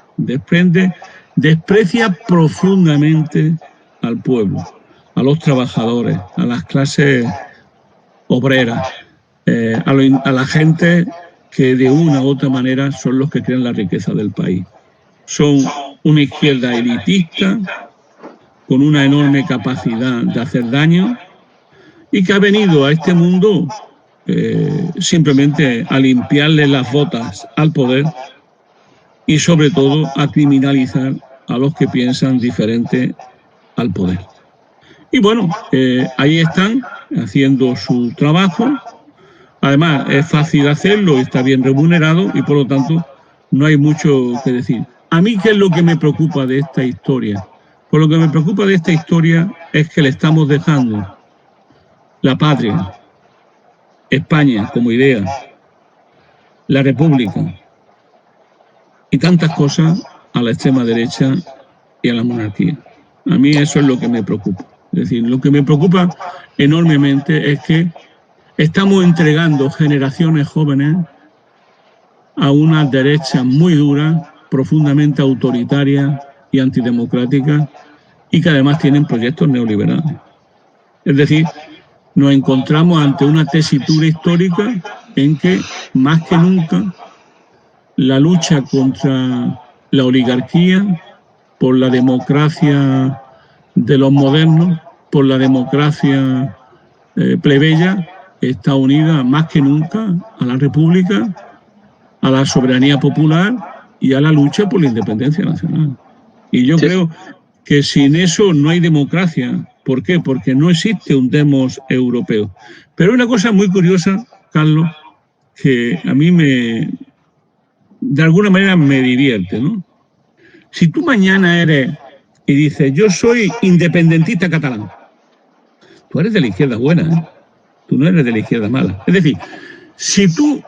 Desprecia profundamente al pueblo, a los trabajadores, a las clases obreras, a la gente que de una u otra manera son los que crean la riqueza del país. Son una izquierda elitista, con una enorme capacidad de hacer daño y que ha venido a este mundo simplemente a limpiarle las botas al poder y sobre todo a criminalizar a los que piensan diferente al poder. Y bueno, ahí están haciendo su trabajo. Además, es fácil hacerlo, está bien remunerado y por lo tanto no hay mucho que decir. A mí, ¿qué es lo que me preocupa de esta historia? Pues lo que me preocupa de esta historia es que le estamos dejando la patria, España como idea, la República y tantas cosas a la extrema derecha y a la monarquía. A mí eso es lo que me preocupa. Es decir, lo que me preocupa enormemente es que estamos entregando generaciones jóvenes a una derecha muy dura, profundamente autoritaria y antidemocrática, y que además tienen proyectos neoliberales. Es decir, nos encontramos ante una tesitura histórica en que, más que nunca, la lucha contra la oligarquía, por la democracia de los modernos, por la democracia plebeya, está unida más que nunca a la República, a la soberanía popular y a la lucha por la independencia nacional. Y yo creo que sin eso no hay democracia. ¿Por qué? Porque no existe un demos europeo. Pero hay una cosa muy curiosa, Carlos, que a mí de alguna manera me divierte, ¿no? Si tú mañana eres y dices, yo soy independentista catalán, tú eres de la izquierda buena, ¿eh? Tú no eres de la izquierda mala. Es decir, si tú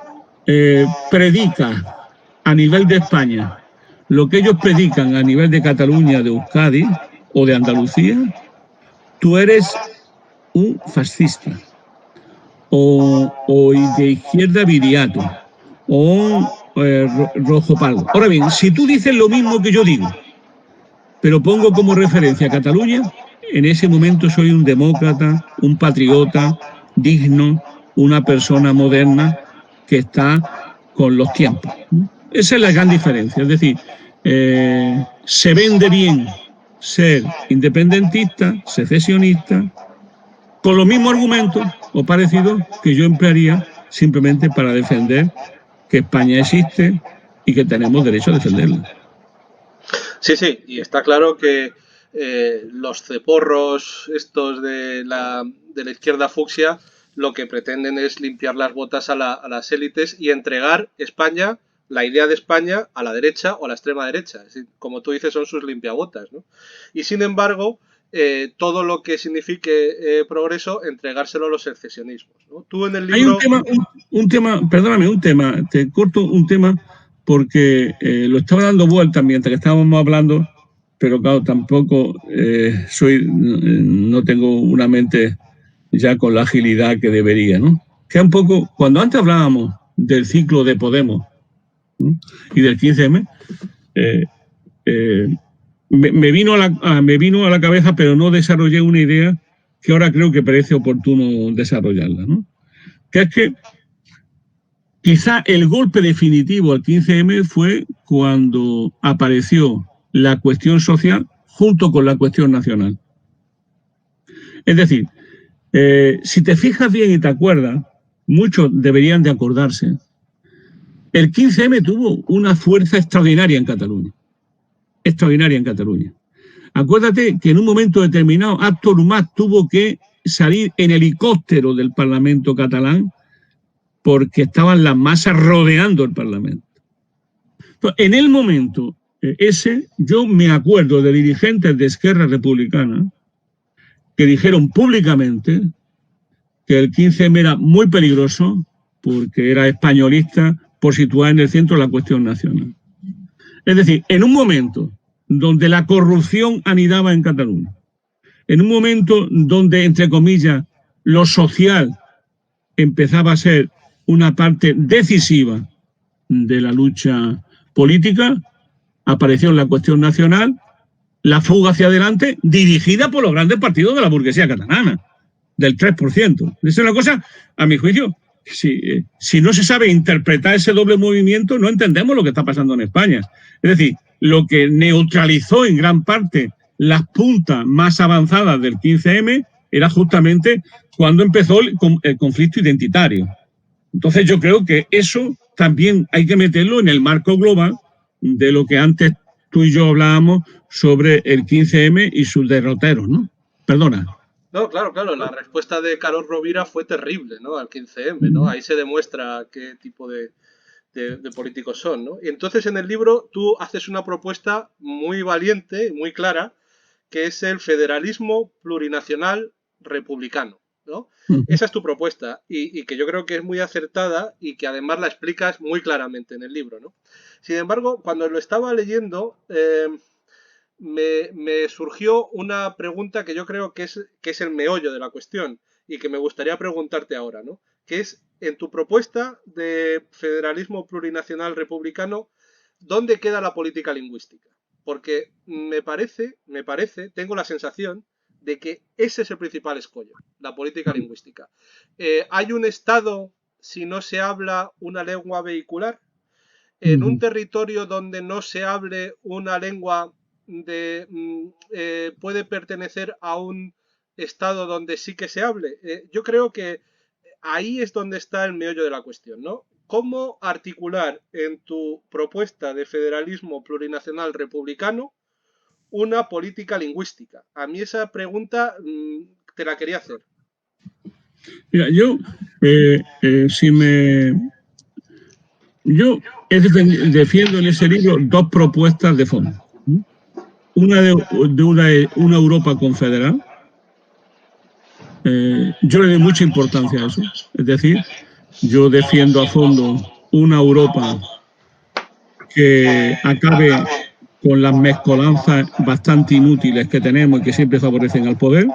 predicas a nivel de España lo que ellos predican a nivel de Cataluña, de Euskadi o de Andalucía, tú eres un fascista o de izquierda viriato o rojo pardo. Ahora bien, si tú dices lo mismo que yo digo, pero pongo como referencia a Cataluña, en ese momento soy un demócrata, un patriota digno, una persona moderna que está con los tiempos. Esa es la gran diferencia. Es decir, se vende bien ser independentista, secesionista, con los mismos argumentos o parecidos que yo emplearía simplemente para defender que España existe y que tenemos derecho a defenderla. Sí, sí, y está claro que los ceporros estos de la izquierda fucsia lo que pretenden es limpiar las botas a las élites y entregar España, la idea de España, a la derecha o a la extrema derecha. Es decir, como tú dices, son sus limpiabotas, ¿no? Y sin embargo, todo lo que signifique progreso, entregárselo a los secesionismos, ¿no? Tú en el libro... Hay un tema, te corto un tema porque lo estaba dando vueltas mientras que estábamos hablando, pero claro, tampoco no tengo una mente ya con la agilidad que debería, ¿no? Que un poco, cuando antes hablábamos del ciclo de Podemos, ¿no? Y del 15M, me vino a la cabeza, pero no desarrollé una idea que ahora creo que parece oportuno desarrollarla, ¿no? Que es que quizá el golpe definitivo al 15M fue cuando apareció la cuestión social junto con la cuestión nacional. Es decir, si te fijas bien y te acuerdas, muchos deberían de acordarse, el 15M tuvo una fuerza extraordinaria en Cataluña. Extraordinaria en Cataluña. Acuérdate que en un momento determinado Artur Mas tuvo que salir en helicóptero del Parlamento catalán porque estaban las masas rodeando el Parlamento. Entonces, en el momento ese, yo me acuerdo de dirigentes de Esquerra Republicana que dijeron públicamente que el 15M era muy peligroso porque era españolista por situar en el centro la cuestión nacional. Es decir, en un momento donde la corrupción anidaba en Cataluña, en un momento donde, entre comillas, lo social empezaba a ser una parte decisiva de la lucha política, apareció la cuestión nacional, la fuga hacia adelante, dirigida por los grandes partidos de la burguesía catalana, del 3%. Esa es una cosa, a mi juicio, si no se sabe interpretar ese doble movimiento, no entendemos lo que está pasando en España. Es decir, lo que neutralizó en gran parte las puntas más avanzadas del 15M era justamente cuando empezó el conflicto identitario. Entonces yo creo que eso también hay que meterlo en el marco global de lo que antes tú y yo hablábamos sobre el 15M y sus derroteros, ¿no? Perdona. No, claro, la respuesta de Carod Rovira fue terrible, ¿no? Al 15M, ¿no? Ahí se demuestra qué tipo de políticos son, ¿no? Y entonces en el libro tú haces una propuesta muy valiente, muy clara, que es el federalismo plurinacional republicano, ¿no? Esa es tu propuesta y que yo creo que es muy acertada y que además la explicas muy claramente en el libro, ¿no? Sin embargo, cuando lo estaba leyendo, me surgió una pregunta que yo creo que es el meollo de la cuestión y que me gustaría preguntarte ahora, ¿no? Que es, en tu propuesta de federalismo plurinacional republicano, ¿dónde queda la política lingüística? Porque me parece, tengo la sensación de que ese es el principal escollo, la política lingüística. ¿Hay un Estado si no se habla una lengua vehicular? En un territorio donde no se hable una lengua puede pertenecer a un estado donde sí que se hable. Yo creo que ahí es donde está el meollo de la cuestión, ¿no? ¿Cómo articular en tu propuesta de federalismo plurinacional republicano una política lingüística? A mí esa pregunta te la quería hacer. Mira, yo defiendo en ese libro dos propuestas de fondo. Una de una Europa confederal. Yo le doy mucha importancia a eso. Es decir, yo defiendo a fondo una Europa que acabe con las mezcolanzas bastante inútiles que tenemos y que siempre favorecen al poder,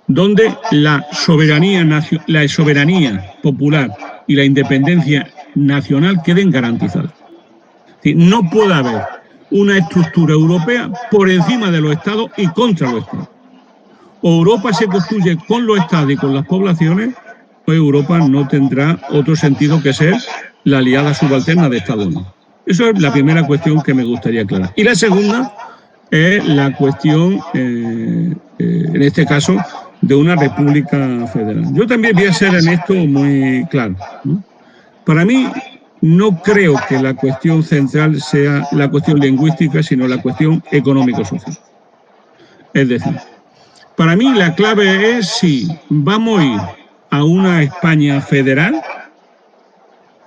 donde la soberanía popular y la independencia nacional queden garantizadas. Es decir, no puede haber una estructura europea por encima de los estados y contra los estados. O Europa se construye con los estados y con las poblaciones, pues Europa no tendrá otro sentido que ser la aliada subalterna de Estados Unidos. Eso es la primera cuestión que me gustaría aclarar. Y la segunda es la cuestión, en este caso, de una república federal. Yo también voy a ser en esto muy claro, ¿no? Para mí, no creo que la cuestión central sea la cuestión lingüística, sino la cuestión económico-social. Es decir, para mí la clave es si vamos a ir a una España federal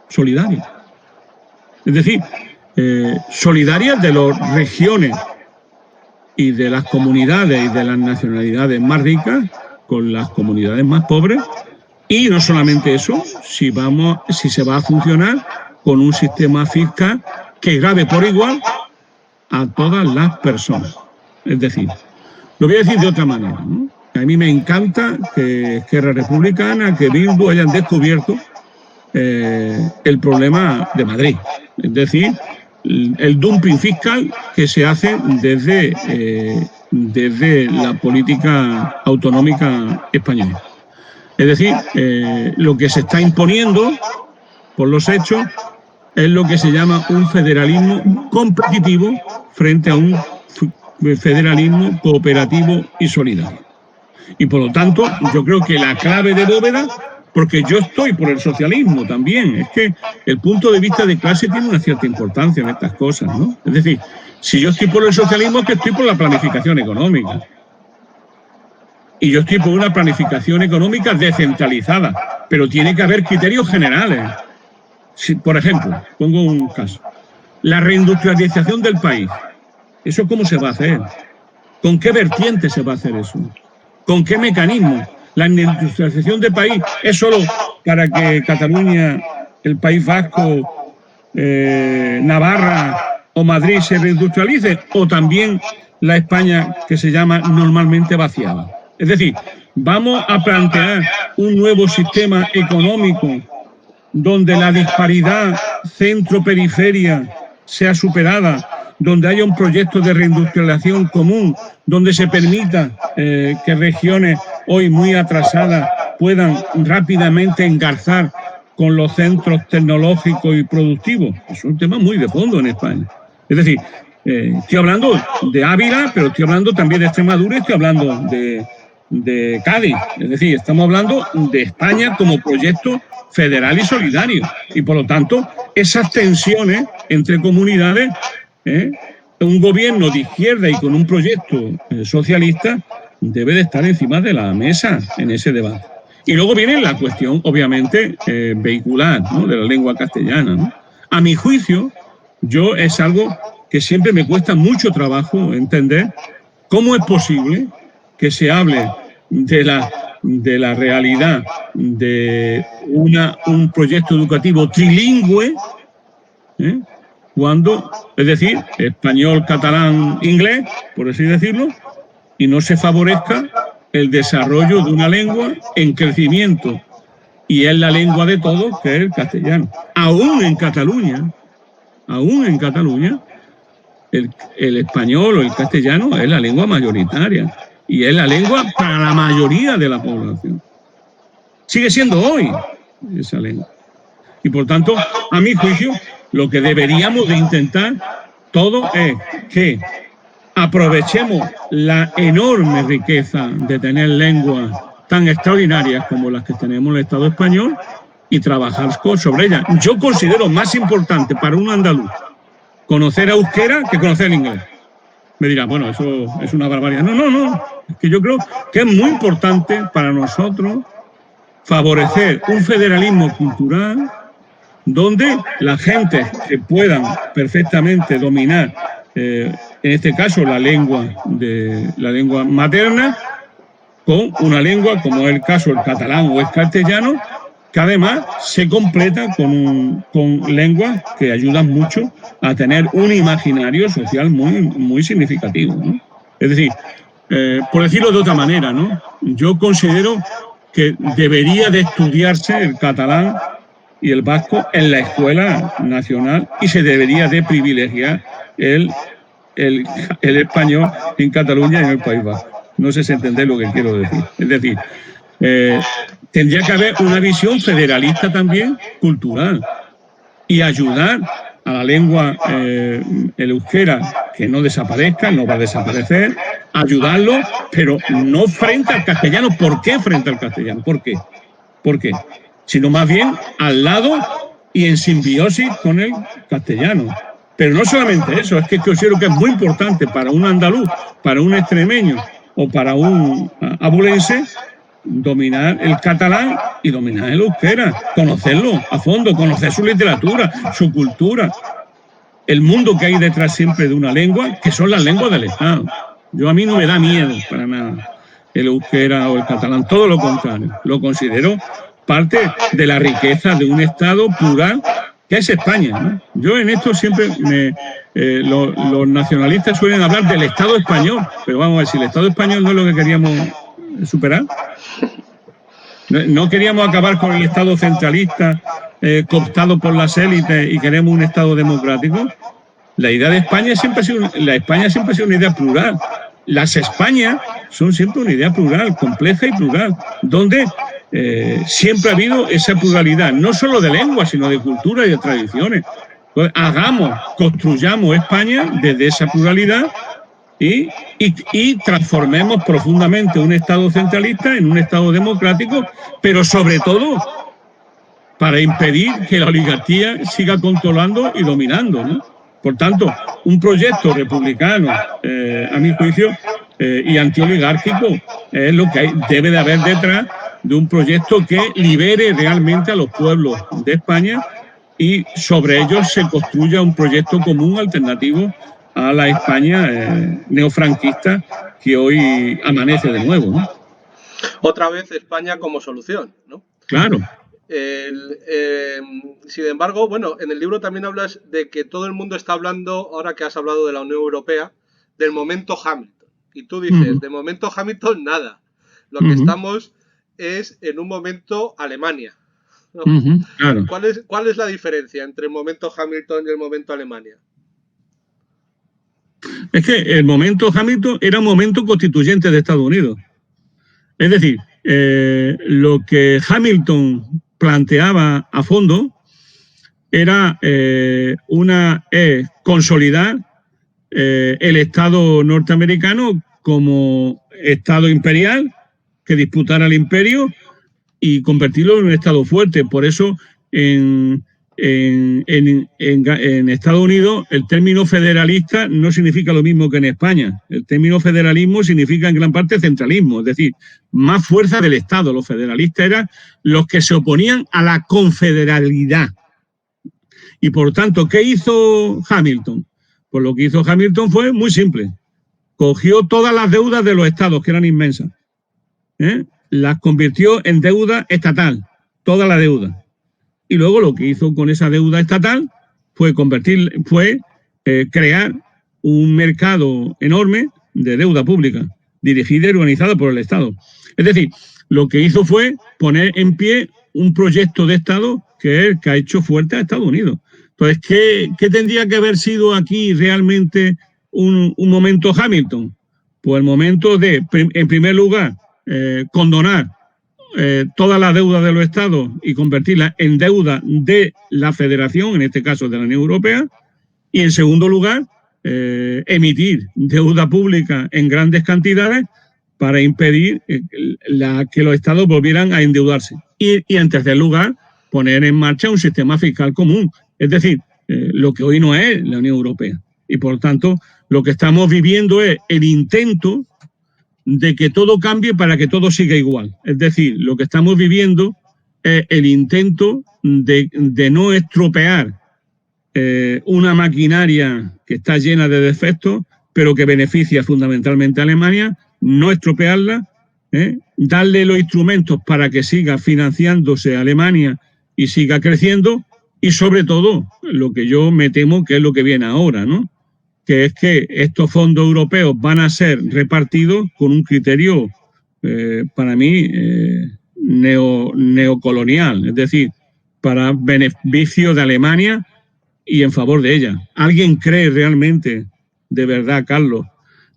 solidaria. Es decir, solidaria de las regiones y de las comunidades y de las nacionalidades más ricas con las comunidades más pobres. Y no solamente eso, si se va a funcionar con un sistema fiscal que grave por igual a todas las personas. Es decir, lo voy a decir de otra manera, ¿no? A mí me encanta que Esquerra Republicana, que Bildu hayan descubierto el problema de Madrid. Es decir, el dumping fiscal que se hace desde la política autonómica española. Es decir, lo que se está imponiendo por los hechos es lo que se llama un federalismo competitivo frente a un federalismo cooperativo y solidario. Y por lo tanto, yo creo que la clave de bóveda, porque yo estoy por el socialismo también, es que el punto de vista de clase tiene una cierta importancia en estas cosas, ¿no? Es decir, si yo estoy por el socialismo es que estoy por la planificación económica. Y yo estoy por una planificación económica descentralizada, pero tiene que haber criterios generales. Si, por ejemplo, pongo un caso, la reindustrialización del país. ¿Eso cómo se va a hacer? ¿Con qué vertiente se va a hacer eso? ¿Con qué mecanismo? La reindustrialización del país es solo para que Cataluña, el País Vasco, Navarra o Madrid se reindustrialice, o también la España que se llama normalmente vaciada. Es decir, vamos a plantear un nuevo sistema económico donde la disparidad centro-periferia sea superada, donde haya un proyecto de reindustrialización común, donde se permita que regiones hoy muy atrasadas puedan rápidamente engarzar con los centros tecnológicos y productivos. Es un tema muy de fondo en España. Es decir, estoy hablando de Ávila, pero estoy hablando también de Extremadura, estoy hablando de Cádiz. Es decir, estamos hablando de España como proyecto federal y solidario. Y por lo tanto, esas tensiones entre comunidades, un gobierno de izquierda y con un proyecto socialista debe de estar encima de la mesa en ese debate. Y luego viene la cuestión, obviamente, vehicular, ¿no?, de la lengua castellana, ¿no? A mi juicio, yo es algo que siempre me cuesta mucho trabajo entender cómo es posible que se hable de la realidad de un proyecto educativo trilingüe, cuando, es decir, español, catalán, inglés, por así decirlo, y no se favorezca el desarrollo de una lengua en crecimiento, y es la lengua de todos, que es el castellano. Aún en Cataluña, el español o el castellano es la lengua mayoritaria y es la lengua para la mayoría de la población. Sigue siendo hoy esa lengua. Y por tanto, a mi juicio, lo que deberíamos de intentar todo es que aprovechemos la enorme riqueza de tener lenguas tan extraordinarias como las que tenemos en el Estado español y trabajar sobre ellas. Yo considero más importante para un andaluz conocer euskera que conocer el inglés. Me dirán, bueno, eso es una barbaridad. No. Es que yo creo que es muy importante para nosotros favorecer un federalismo cultural donde la gente que puedan perfectamente dominar, en este caso, la lengua materna, con una lengua, como es el caso el catalán o el castellano, que además se completa con lenguas que ayudan mucho a tener un imaginario social muy significativo, ¿no? Es decir, por decirlo de otra manera, ¿no?, yo considero que debería de estudiarse el catalán y el vasco en la escuela nacional y se debería de privilegiar el español en Cataluña y en el País Vasco. No sé si entendéis lo que quiero decir. Es decir, tendría que haber una visión federalista también cultural y ayudar a la lengua, el euskera, que no desaparezca, no va a desaparecer, ayudarlo, pero no frente al castellano. ¿Por qué frente al castellano? ¿Por qué? ¿Por qué? Sino más bien al lado y en simbiosis con el castellano. Pero no solamente eso, es que considero que es muy importante para un andaluz, para un extremeño o para un abulense dominar el catalán y dominar el euskera, conocerlo a fondo, conocer su literatura, su cultura, el mundo que hay detrás siempre de una lengua, que son las lenguas del Estado. A mí no me da miedo para nada el euskera o el catalán, todo lo contrario, lo considero parte de la riqueza de un Estado plural que es España, ¿no? Yo en esto siempre los nacionalistas suelen hablar del Estado español, pero vamos a ver, si el Estado español no es lo que queríamos superar, no queríamos acabar con el Estado centralista cooptado por las élites y queremos un Estado democrático. La idea de España siempre ha sido una idea plural. Las Españas son siempre una idea plural, compleja y plural, donde siempre ha habido esa pluralidad, no solo de lengua, sino de cultura y de tradiciones. Entonces, construyamos España desde esa pluralidad y transformemos profundamente un Estado centralista en un Estado democrático, pero sobre todo para impedir que la oligarquía siga controlando y dominando, ¿no? Por tanto, un proyecto republicano, a mi juicio, y antioligárquico, es lo que debe de haber detrás de un proyecto que libere realmente a los pueblos de España y sobre ellos se construya un proyecto común alternativo a la España neofranquista que hoy amanece de nuevo, ¿no? Otra vez España como solución, ¿no? Claro. Sin embargo, bueno, en el libro también hablas de que todo el mundo está hablando, ahora que has hablado de la Unión Europea, del momento Hamilton. Y tú dices, de momento Hamilton nada. Lo que estamos es en un momento Alemania, ¿no? Claro. ¿Cuál es la diferencia entre el momento Hamilton y el momento Alemania? Es que el momento Hamilton era un momento constituyente de Estados Unidos. Es decir, lo que Hamilton planteaba a fondo era consolidar el Estado norteamericano como Estado imperial que disputara el imperio y convertirlo en un Estado fuerte. Por eso en Estados Unidos el término federalista no significa lo mismo que en España. El término federalismo significa en gran parte centralismo, es decir, más fuerza del Estado. Los federalistas eran los que se oponían a la confederalidad. Y por tanto, ¿qué hizo Hamilton? Pues lo que hizo Hamilton fue muy simple. Cogió todas las deudas de los estados, que eran inmensas, las convirtió en deuda estatal, toda la deuda. Y luego lo que hizo con esa deuda estatal fue crear un mercado enorme de deuda pública, dirigida y organizada por el Estado. Es decir, lo que hizo fue poner en pie un proyecto de Estado que es el que ha hecho fuerte a Estados Unidos. Entonces, ¿qué tendría que haber sido aquí realmente un momento Hamilton? Pues el momento de, en primer lugar, condonar toda la deuda de los estados y convertirla en deuda de la federación, en este caso de la Unión Europea, y en segundo lugar, emitir deuda pública en grandes cantidades para impedir que los estados volvieran a endeudarse. Y en tercer lugar, poner en marcha un sistema fiscal común, es decir, lo que hoy no es la Unión Europea. Y por tanto, lo que estamos viviendo es el intento de que todo cambie para que todo siga igual. Es decir, lo que estamos viviendo es el intento de no estropear una maquinaria que está llena de defectos, pero que beneficia fundamentalmente a Alemania, no estropearla, darle los instrumentos para que siga financiándose Alemania y siga creciendo, y sobre todo, lo que yo me temo que es lo que viene ahora, ¿no? Que es que estos fondos europeos van a ser repartidos con un criterio, para mí, neocolonial, es decir, para beneficio de Alemania y en favor de ella. ¿Alguien cree realmente, de verdad, Carlos,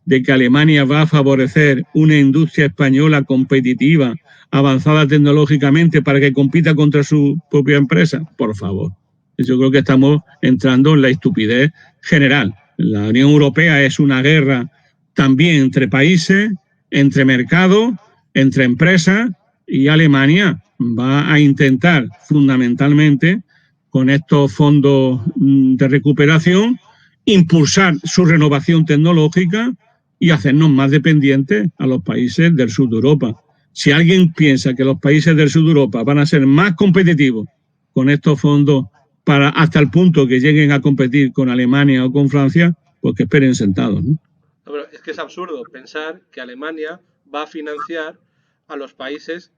de que Alemania va a favorecer una industria española competitiva, avanzada tecnológicamente, para que compita contra su propia empresa? Por favor. Yo creo que estamos entrando en la estupidez general. La Unión Europea es una guerra también entre países, entre mercados, entre empresas, y Alemania va a intentar fundamentalmente con estos fondos de recuperación impulsar su renovación tecnológica y hacernos más dependientes a los países del sur de Europa. Si alguien piensa que los países del sur de Europa van a ser más competitivos con estos fondos hasta el punto que lleguen a competir con Alemania o con Francia, pues que esperen sentados, ¿no? Pero es que es absurdo pensar que Alemania va a financiar a los países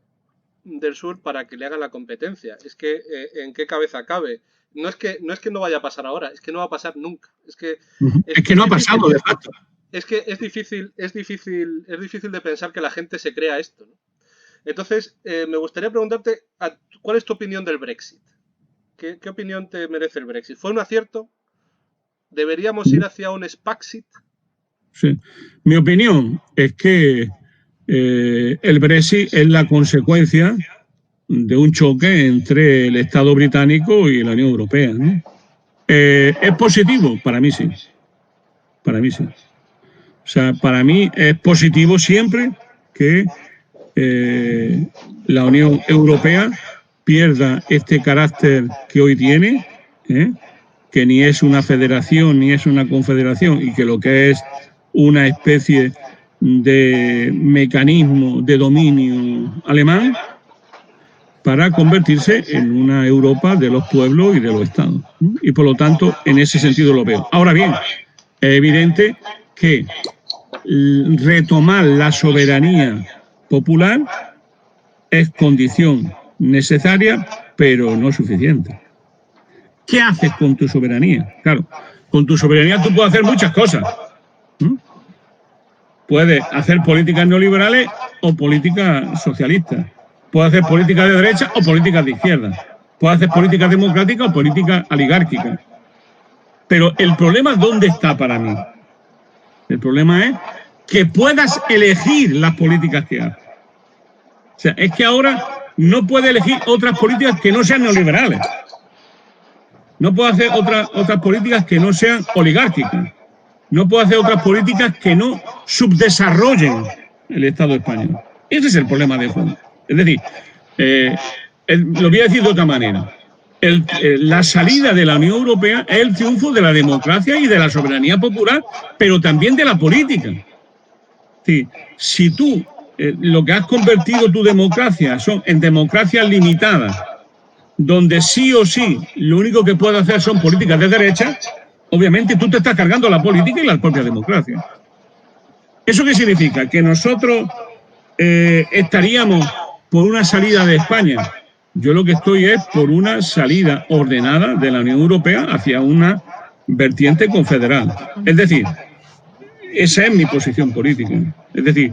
del sur para que le hagan la competencia. Es que ¿en qué cabeza cabe? No es que no vaya a pasar ahora, es que no va a pasar nunca. Es que no ha pasado de facto. Es que es difícil de pensar que la gente se crea esto, ¿no? Entonces, me gustaría preguntarte, ¿cuál es tu opinión del Brexit? ¿Qué opinión te merece el Brexit? ¿Fue un acierto? ¿Deberíamos ir hacia un Spaxit? Sí. Mi opinión es que el Brexit es la consecuencia de un choque entre el Estado británico y la Unión Europea, ¿no? ¿Es positivo? Para mí sí. Para mí sí. O sea, para mí es positivo siempre que la Unión Europea pierda este carácter que hoy tiene, que ni es una federación ni es una confederación, y que lo que es una especie de mecanismo de dominio alemán, para convertirse en una Europa de los pueblos y de los estados. Y por lo tanto, en ese sentido lo veo. Ahora bien, es evidente que retomar la soberanía popular es condición necesaria, pero no suficiente. ¿Qué haces con tu soberanía? Claro, con tu soberanía tú puedes hacer muchas cosas. Puedes hacer políticas neoliberales o políticas socialistas. Puede hacer políticas de derecha o políticas de izquierda. Puede hacer políticas democráticas o políticas oligárquicas. Pero el problema, ¿dónde está para mí? El problema es que puedas elegir las políticas que haces. O sea, es que ahora no puedes elegir otras políticas que no sean neoliberales. No puedo hacer otras políticas que no sean oligárquicas. No puedo hacer otras políticas que no subdesarrollen el Estado español. Ese es el problema de fondo. Es decir, lo voy a decir de otra manera. La salida de la Unión Europea es el triunfo de la democracia y de la soberanía popular, pero también de la política. Sí, si tú lo que has convertido tu democracia son en democracias limitadas, donde sí o sí lo único que puedes hacer son políticas de derecha, obviamente tú te estás cargando la política y la propia democracia. ¿Eso qué significa? Que nosotros estaríamos por una salida de España. Yo lo que estoy es por una salida ordenada de la Unión Europea hacia una vertiente confederal. Es decir, esa es mi posición política. Es decir,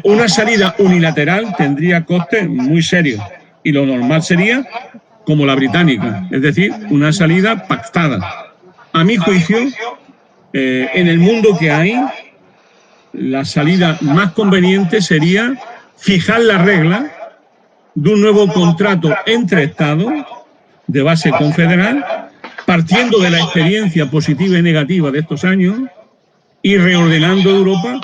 una salida unilateral tendría costes muy serios y lo normal sería como la británica, es decir, una salida pactada. A mi juicio, en el mundo que hay, la salida más conveniente sería fijar la regla de un nuevo contrato entre Estados de base confederal, partiendo de la experiencia positiva y negativa de estos años y reordenando Europa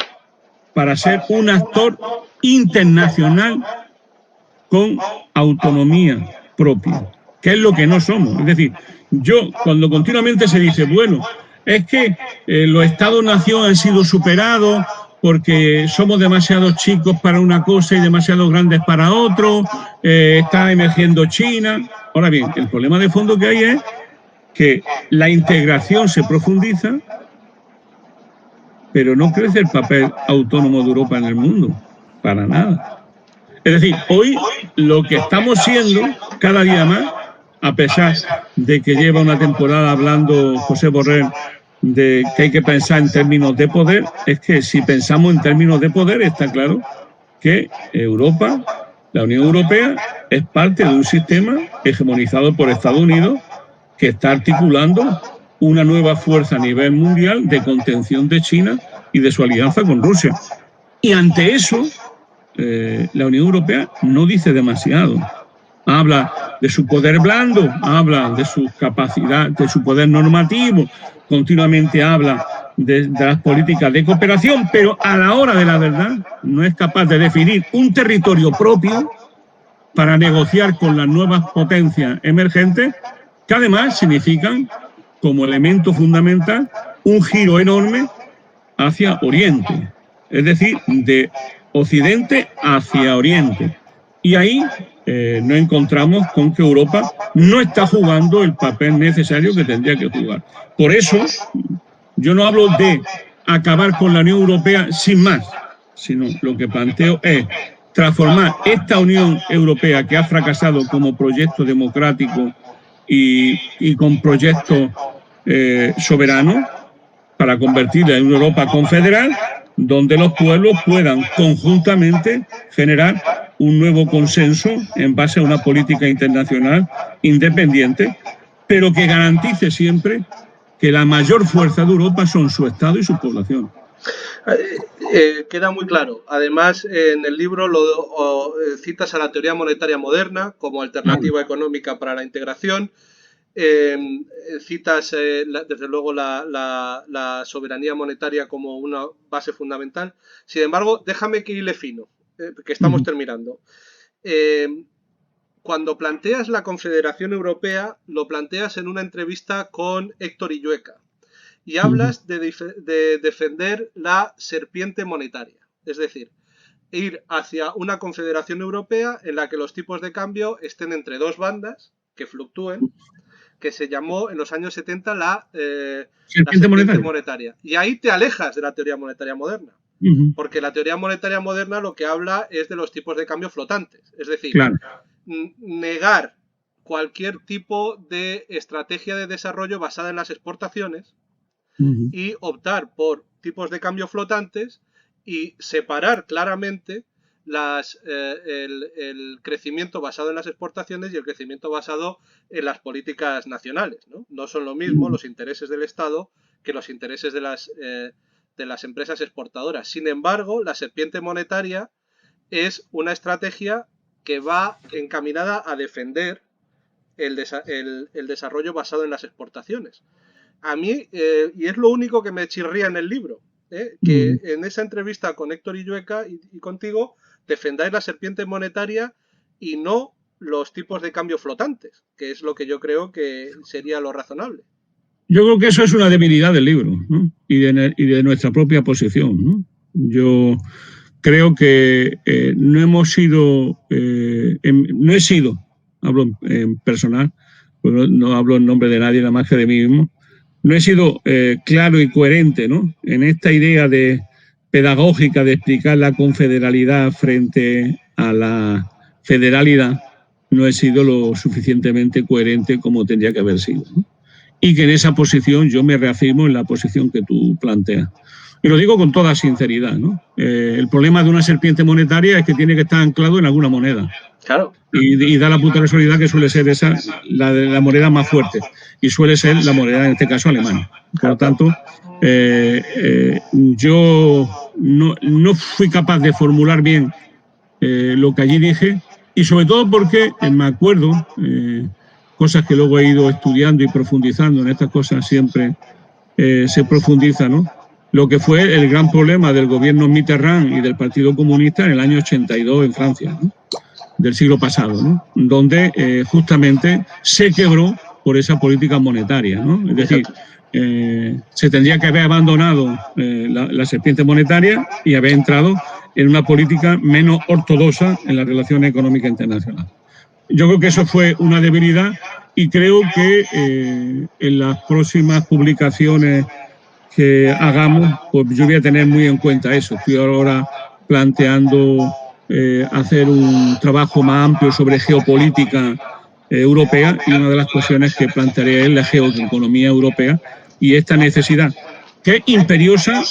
para ser un actor internacional con autonomía propia, que es lo que no somos. Es decir, cuando continuamente se dice, bueno, es que los Estados-nación han sido superados porque somos demasiado chicos para una cosa y demasiado grandes para otro, está emergiendo China. Ahora bien, el problema de fondo que hay es que la integración se profundiza, pero no crece el papel autónomo de Europa en el mundo, para nada. Es decir, hoy lo que estamos siendo cada día más, a pesar de que lleva una temporada hablando José Borrell de que hay que pensar en términos de poder, es que si pensamos en términos de poder, está claro que Europa, la Unión Europea, es parte de un sistema hegemonizado por Estados Unidos que está articulando una nueva fuerza a nivel mundial de contención de China y de su alianza con Rusia. Y ante eso, la Unión Europea no dice demasiado. Habla de su poder blando, habla de su capacidad, de su poder normativo, continuamente habla de las políticas de cooperación, pero a la hora de la verdad no es capaz de definir un territorio propio para negociar con las nuevas potencias emergentes, que además significan, como elemento fundamental, un giro enorme hacia Oriente, es decir, de Occidente hacia Oriente. Y ahí nos encontramos con que Europa no está jugando el papel necesario que tendría que jugar. Por eso, yo no hablo de acabar con la Unión Europea sin más, sino lo que planteo es transformar esta Unión Europea que ha fracasado como proyecto democrático y con proyecto soberano, para convertirla en una Europa confederal donde los pueblos puedan conjuntamente generar un nuevo consenso en base a una política internacional independiente, pero que garantice siempre que la mayor fuerza de Europa son su Estado y su población. Queda muy claro. Además, en el libro citas a la teoría monetaria moderna como alternativa económica para la integración. Citas desde luego la soberanía monetaria como una base fundamental. Sin embargo, déjame que hile fino, que estamos terminando. Cuando planteas la Confederación Europea, lo planteas en una entrevista con Héctor Illueca y hablas de defender la serpiente monetaria, es decir, ir hacia una Confederación Europea en la que los tipos de cambio estén entre dos bandas que fluctúen, que se llamó en los años 70 la serpiente monetaria. Y ahí te alejas de la teoría monetaria moderna. Porque la teoría monetaria moderna lo que habla es de los tipos de cambio flotantes. Es decir, negar cualquier tipo de estrategia de desarrollo basada en las exportaciones y optar por tipos de cambio flotantes y separar claramente el crecimiento basado en las exportaciones y el crecimiento basado en las políticas nacionales, ¿no? No son lo mismo los intereses del Estado que los intereses de las empresas exportadoras. Sin embargo, la serpiente monetaria es una estrategia que va encaminada a defender el desarrollo basado en las exportaciones. A mí, y es lo único que me chirría en el libro, que en esa entrevista con Héctor Illueca y contigo defendáis la serpiente monetaria y no los tipos de cambio flotantes, que es lo que yo creo que sería lo razonable. Yo creo que eso es una debilidad del libro, ¿no? Y de nuestra propia posición, ¿no? Yo creo que no hemos sido, no he sido, hablo en personal, pues no hablo en nombre de nadie, nada más que de mí mismo, no he sido claro y coherente, ¿no? En esta idea de pedagógica de explicar la confederalidad frente a la federalidad, no he sido lo suficientemente coherente como tendría que haber sido, ¿no? Y que en esa posición yo me reafirmo en la posición que tú planteas. Y lo digo con toda sinceridad, ¿no? El problema de una serpiente monetaria es que tiene que estar anclado en alguna moneda. Claro. Y da la puta casualidad que suele ser esa la moneda más fuerte. Y suele ser la moneda, en este caso, alemana. Por lo tanto, yo no fui capaz de formular bien lo que allí dije, y sobre todo porque me acuerdo, cosas que luego he ido estudiando y profundizando en estas cosas siempre se profundiza, ¿no? Lo que fue el gran problema del gobierno Mitterrand y del Partido Comunista en el año 82 en Francia, ¿no? Del siglo pasado, ¿no? Donde justamente se quebró por esa política monetaria, ¿no? Es decir, se tendría que haber abandonado la serpiente monetaria y haber entrado en una política menos ortodoxa en la relación económica internacional. Yo creo que eso fue una debilidad y creo que en las próximas publicaciones que hagamos, pues yo voy a tener muy en cuenta eso. Estoy ahora planteando hacer un trabajo más amplio sobre geopolítica europea y una de las cuestiones que plantearé es la geoeconomía europea y esta necesidad que es imperiosa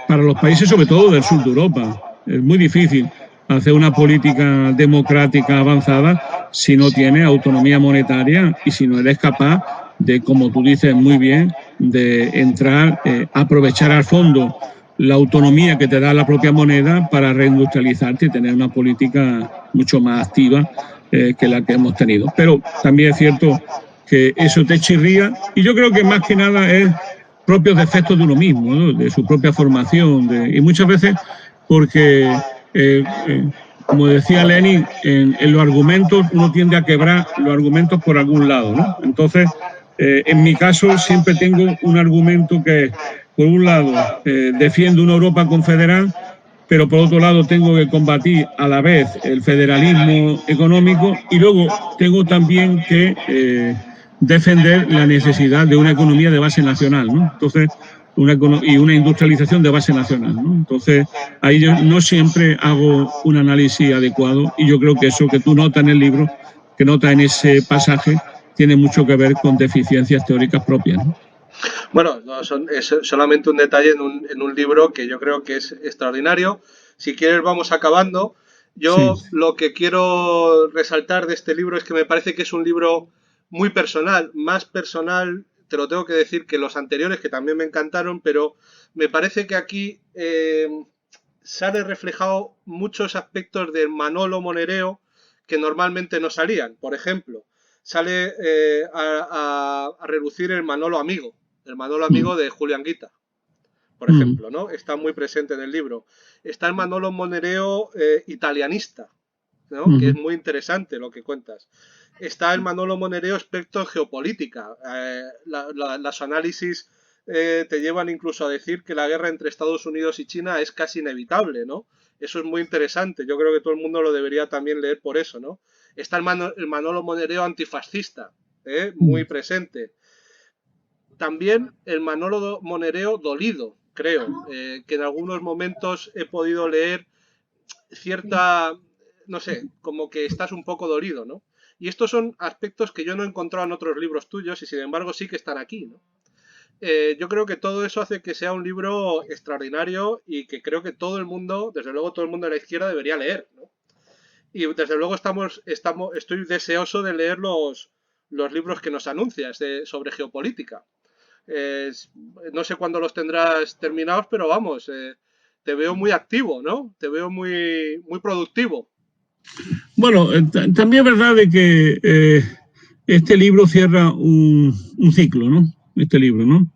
para los países, sobre todo del sur de Europa. Es muy difícil hacer una política democrática avanzada si no tiene autonomía monetaria y si no eres capaz de, como tú dices muy bien, de entrar, aprovechar al fondo la autonomía que te da la propia moneda para reindustrializarte y tener una política mucho más activa que la que hemos tenido. Pero también es cierto que eso te chirría y yo creo que más que nada es propios defectos de uno mismo, ¿no? De su propia formación y muchas veces porque como decía Lenin, en los argumentos uno tiende a quebrar los argumentos por algún lado, ¿no? Entonces, en mi caso siempre tengo un argumento que, por un lado, defiendo una Europa confederal, pero por otro lado tengo que combatir a la vez el federalismo económico y luego tengo también que defender la necesidad de una economía de base nacional, ¿no? Entonces, y una industrialización de base nacional, ¿no? Entonces, ahí yo no siempre hago un análisis adecuado y yo creo que eso que tú notas en el libro, que notas en ese pasaje, tiene mucho que ver con deficiencias teóricas propias, ¿no? Bueno, no, es solamente un detalle en un libro que yo creo que es extraordinario. Si quieres, vamos acabando. Yo Sí. lo que quiero resaltar de este libro es que me parece que es un libro muy personal, más personal, te lo tengo que decir, que los anteriores, que también me encantaron, pero me parece que aquí sale reflejado muchos aspectos del Manolo Monereo que normalmente no salían. Por ejemplo, sale a relucir el Manolo amigo, de Julián Guita, por ejemplo, ¿no? Está muy presente en el libro. Está el Manolo Monereo italianista, ¿no? Que es muy interesante lo que cuentas. Está el Manolo Monereo experto en geopolítica. Los análisis te llevan incluso a decir que la guerra entre Estados Unidos y China es casi inevitable, ¿no? Eso es muy interesante. Yo creo que todo el mundo lo debería también leer por eso, ¿no? Está el Manolo Monereo antifascista, muy presente. También el Manolo Monereo dolido, creo, que en algunos momentos he podido leer cierta, no sé, como que estás un poco dolido, ¿no? Y estos son aspectos que yo no he encontrado en otros libros tuyos y sin embargo sí que están aquí, ¿no? yo creo que todo eso hace que sea un libro extraordinario y que creo que todo el mundo, desde luego todo el mundo de la izquierda debería leer, ¿no? Y desde luego estoy deseoso de leer los libros que nos anuncias sobre geopolítica. Eh, no sé cuándo los tendrás terminados, pero vamos, te veo muy activo, ¿no? Te veo muy productivo. Bueno, también es verdad de que este libro cierra un ciclo, ¿no? Este libro, ¿no?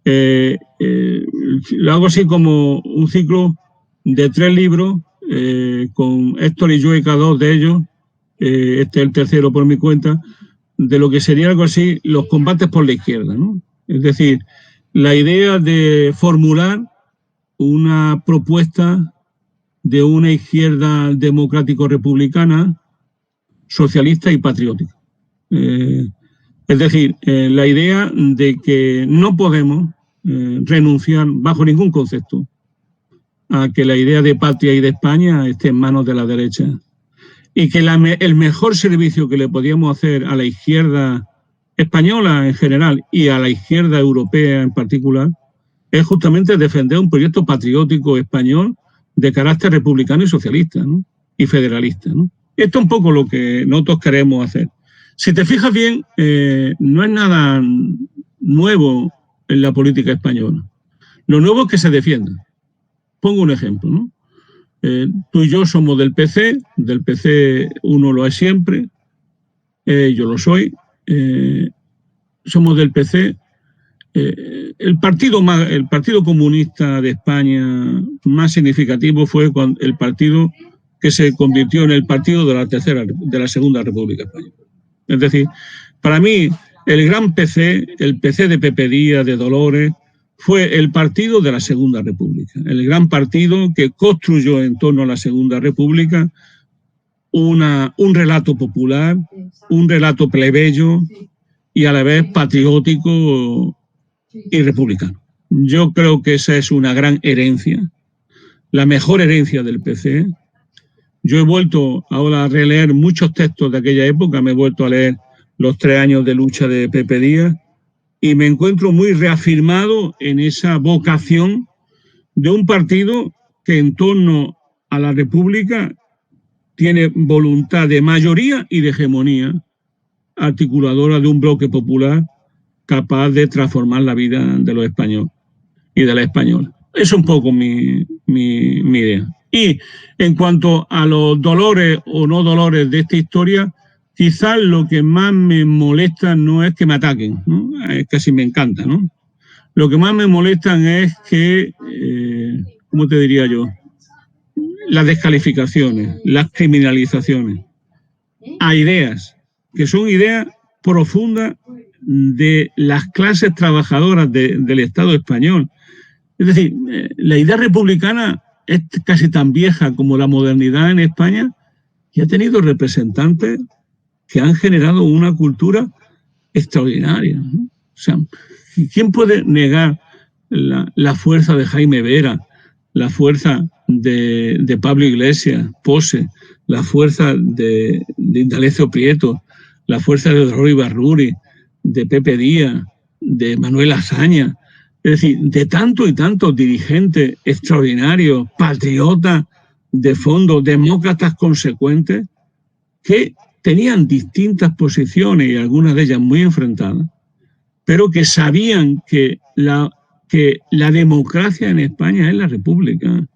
Lo hago así como un ciclo de 3 libros, con Héctor y Llueca, 2 de ellos, este es el tercero por mi cuenta, de lo que sería algo así, los combates por la izquierda, ¿no? Es decir, la idea de formular una propuesta de una izquierda democrático-republicana, socialista y patriótica. Es decir, la idea de que no podemos renunciar bajo ningún concepto a que la idea de patria y de España esté en manos de la derecha y que el mejor servicio que le podíamos hacer a la izquierda española en general y a la izquierda europea en particular es justamente defender un proyecto patriótico español de carácter republicano y socialista, ¿no? Y federalista, ¿no? Esto es un poco lo que nosotros queremos hacer. Si te fijas bien, no es nada nuevo en la política española. Lo nuevo es que se defienda. Pongo un ejemplo, ¿no? Tú y yo somos del PC uno lo es siempre, yo lo soy, somos del PC. El partido comunista de España más significativo fue el partido que se convirtió en el partido de la Segunda República Española. Es decir, para mí el gran PC, el PC de Pepe Díaz, de Dolores, fue el partido de la Segunda República, el gran partido que construyó en torno a la Segunda República un relato popular, un relato plebeyo y a la vez patriótico y republicano. Yo creo que esa es una gran herencia, la mejor herencia del PC. Yo he vuelto ahora a releer muchos textos de aquella época, me he vuelto a leer los 3 años de lucha de Pepe Díaz y me encuentro muy reafirmado en esa vocación de un partido que en torno a la República tiene voluntad de mayoría y de hegemonía, articuladora de un bloque popular capaz de transformar la vida de los españoles y de la española. Es un poco mi idea. Y en cuanto a los dolores o no dolores de esta historia, quizás lo que más me molesta no es que me ataquen, ¿no? Casi me encanta, ¿no? Lo que más me molestan es que, ¿cómo te diría yo? Las descalificaciones, las criminalizaciones a ideas, que son ideas profundas de las clases trabajadoras del Estado español. Es decir, la idea republicana es casi tan vieja como la modernidad en España y ha tenido representantes que han generado una cultura extraordinaria, ¿no? O sea, ¿quién puede negar la fuerza de Jaime Vera, la fuerza de Pablo Iglesias, Pose, la fuerza de Indalecio Prieto, la fuerza de Roy Barruri, de Pepe Díaz, de Manuel Azaña? Es decir, de tantos y tantos dirigentes extraordinarios, patriotas de fondo, demócratas consecuentes, que tenían distintas posiciones y algunas de ellas muy enfrentadas, pero que sabían que la democracia en España es la república.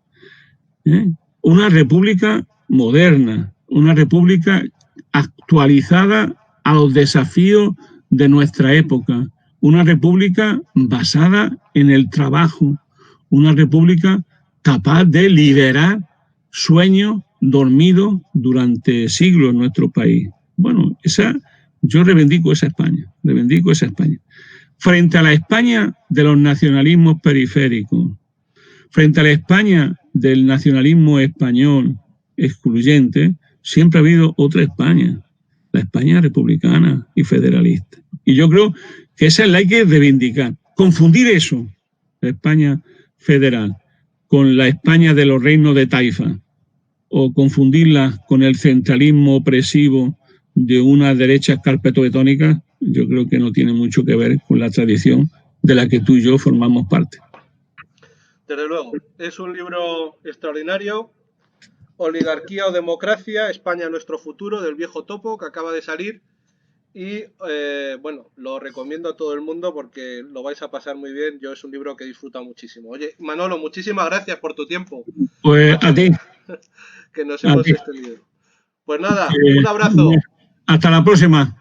Una república moderna, una república actualizada a los desafíos de nuestra época, una república basada en el trabajo, una república capaz de liderar sueños dormidos durante siglos en nuestro país. Bueno, yo reivindico esa España, Frente a la España de los nacionalismos periféricos, frente a la España del nacionalismo español excluyente, siempre ha habido otra España, la España republicana y federalista. Y yo creo que esa es la que hay que reivindicar. Confundir eso, la España federal, con la España de los reinos de taifa, o confundirla con el centralismo opresivo de unas derechas carpetobetónicas, yo creo que no tiene mucho que ver con la tradición de la que tú y yo formamos parte. Desde luego, es un libro extraordinario. Oligarquía o democracia, España nuestro futuro, del viejo topo, que acaba de salir. Y bueno, lo recomiendo a todo el mundo porque lo vais a pasar muy bien. Yo es un libro que disfruto muchísimo. Oye, Manolo, muchísimas gracias por tu tiempo. Pues a ti. Que nos hemos extendido. Pues nada, un Eh, abrazo. hasta la próxima.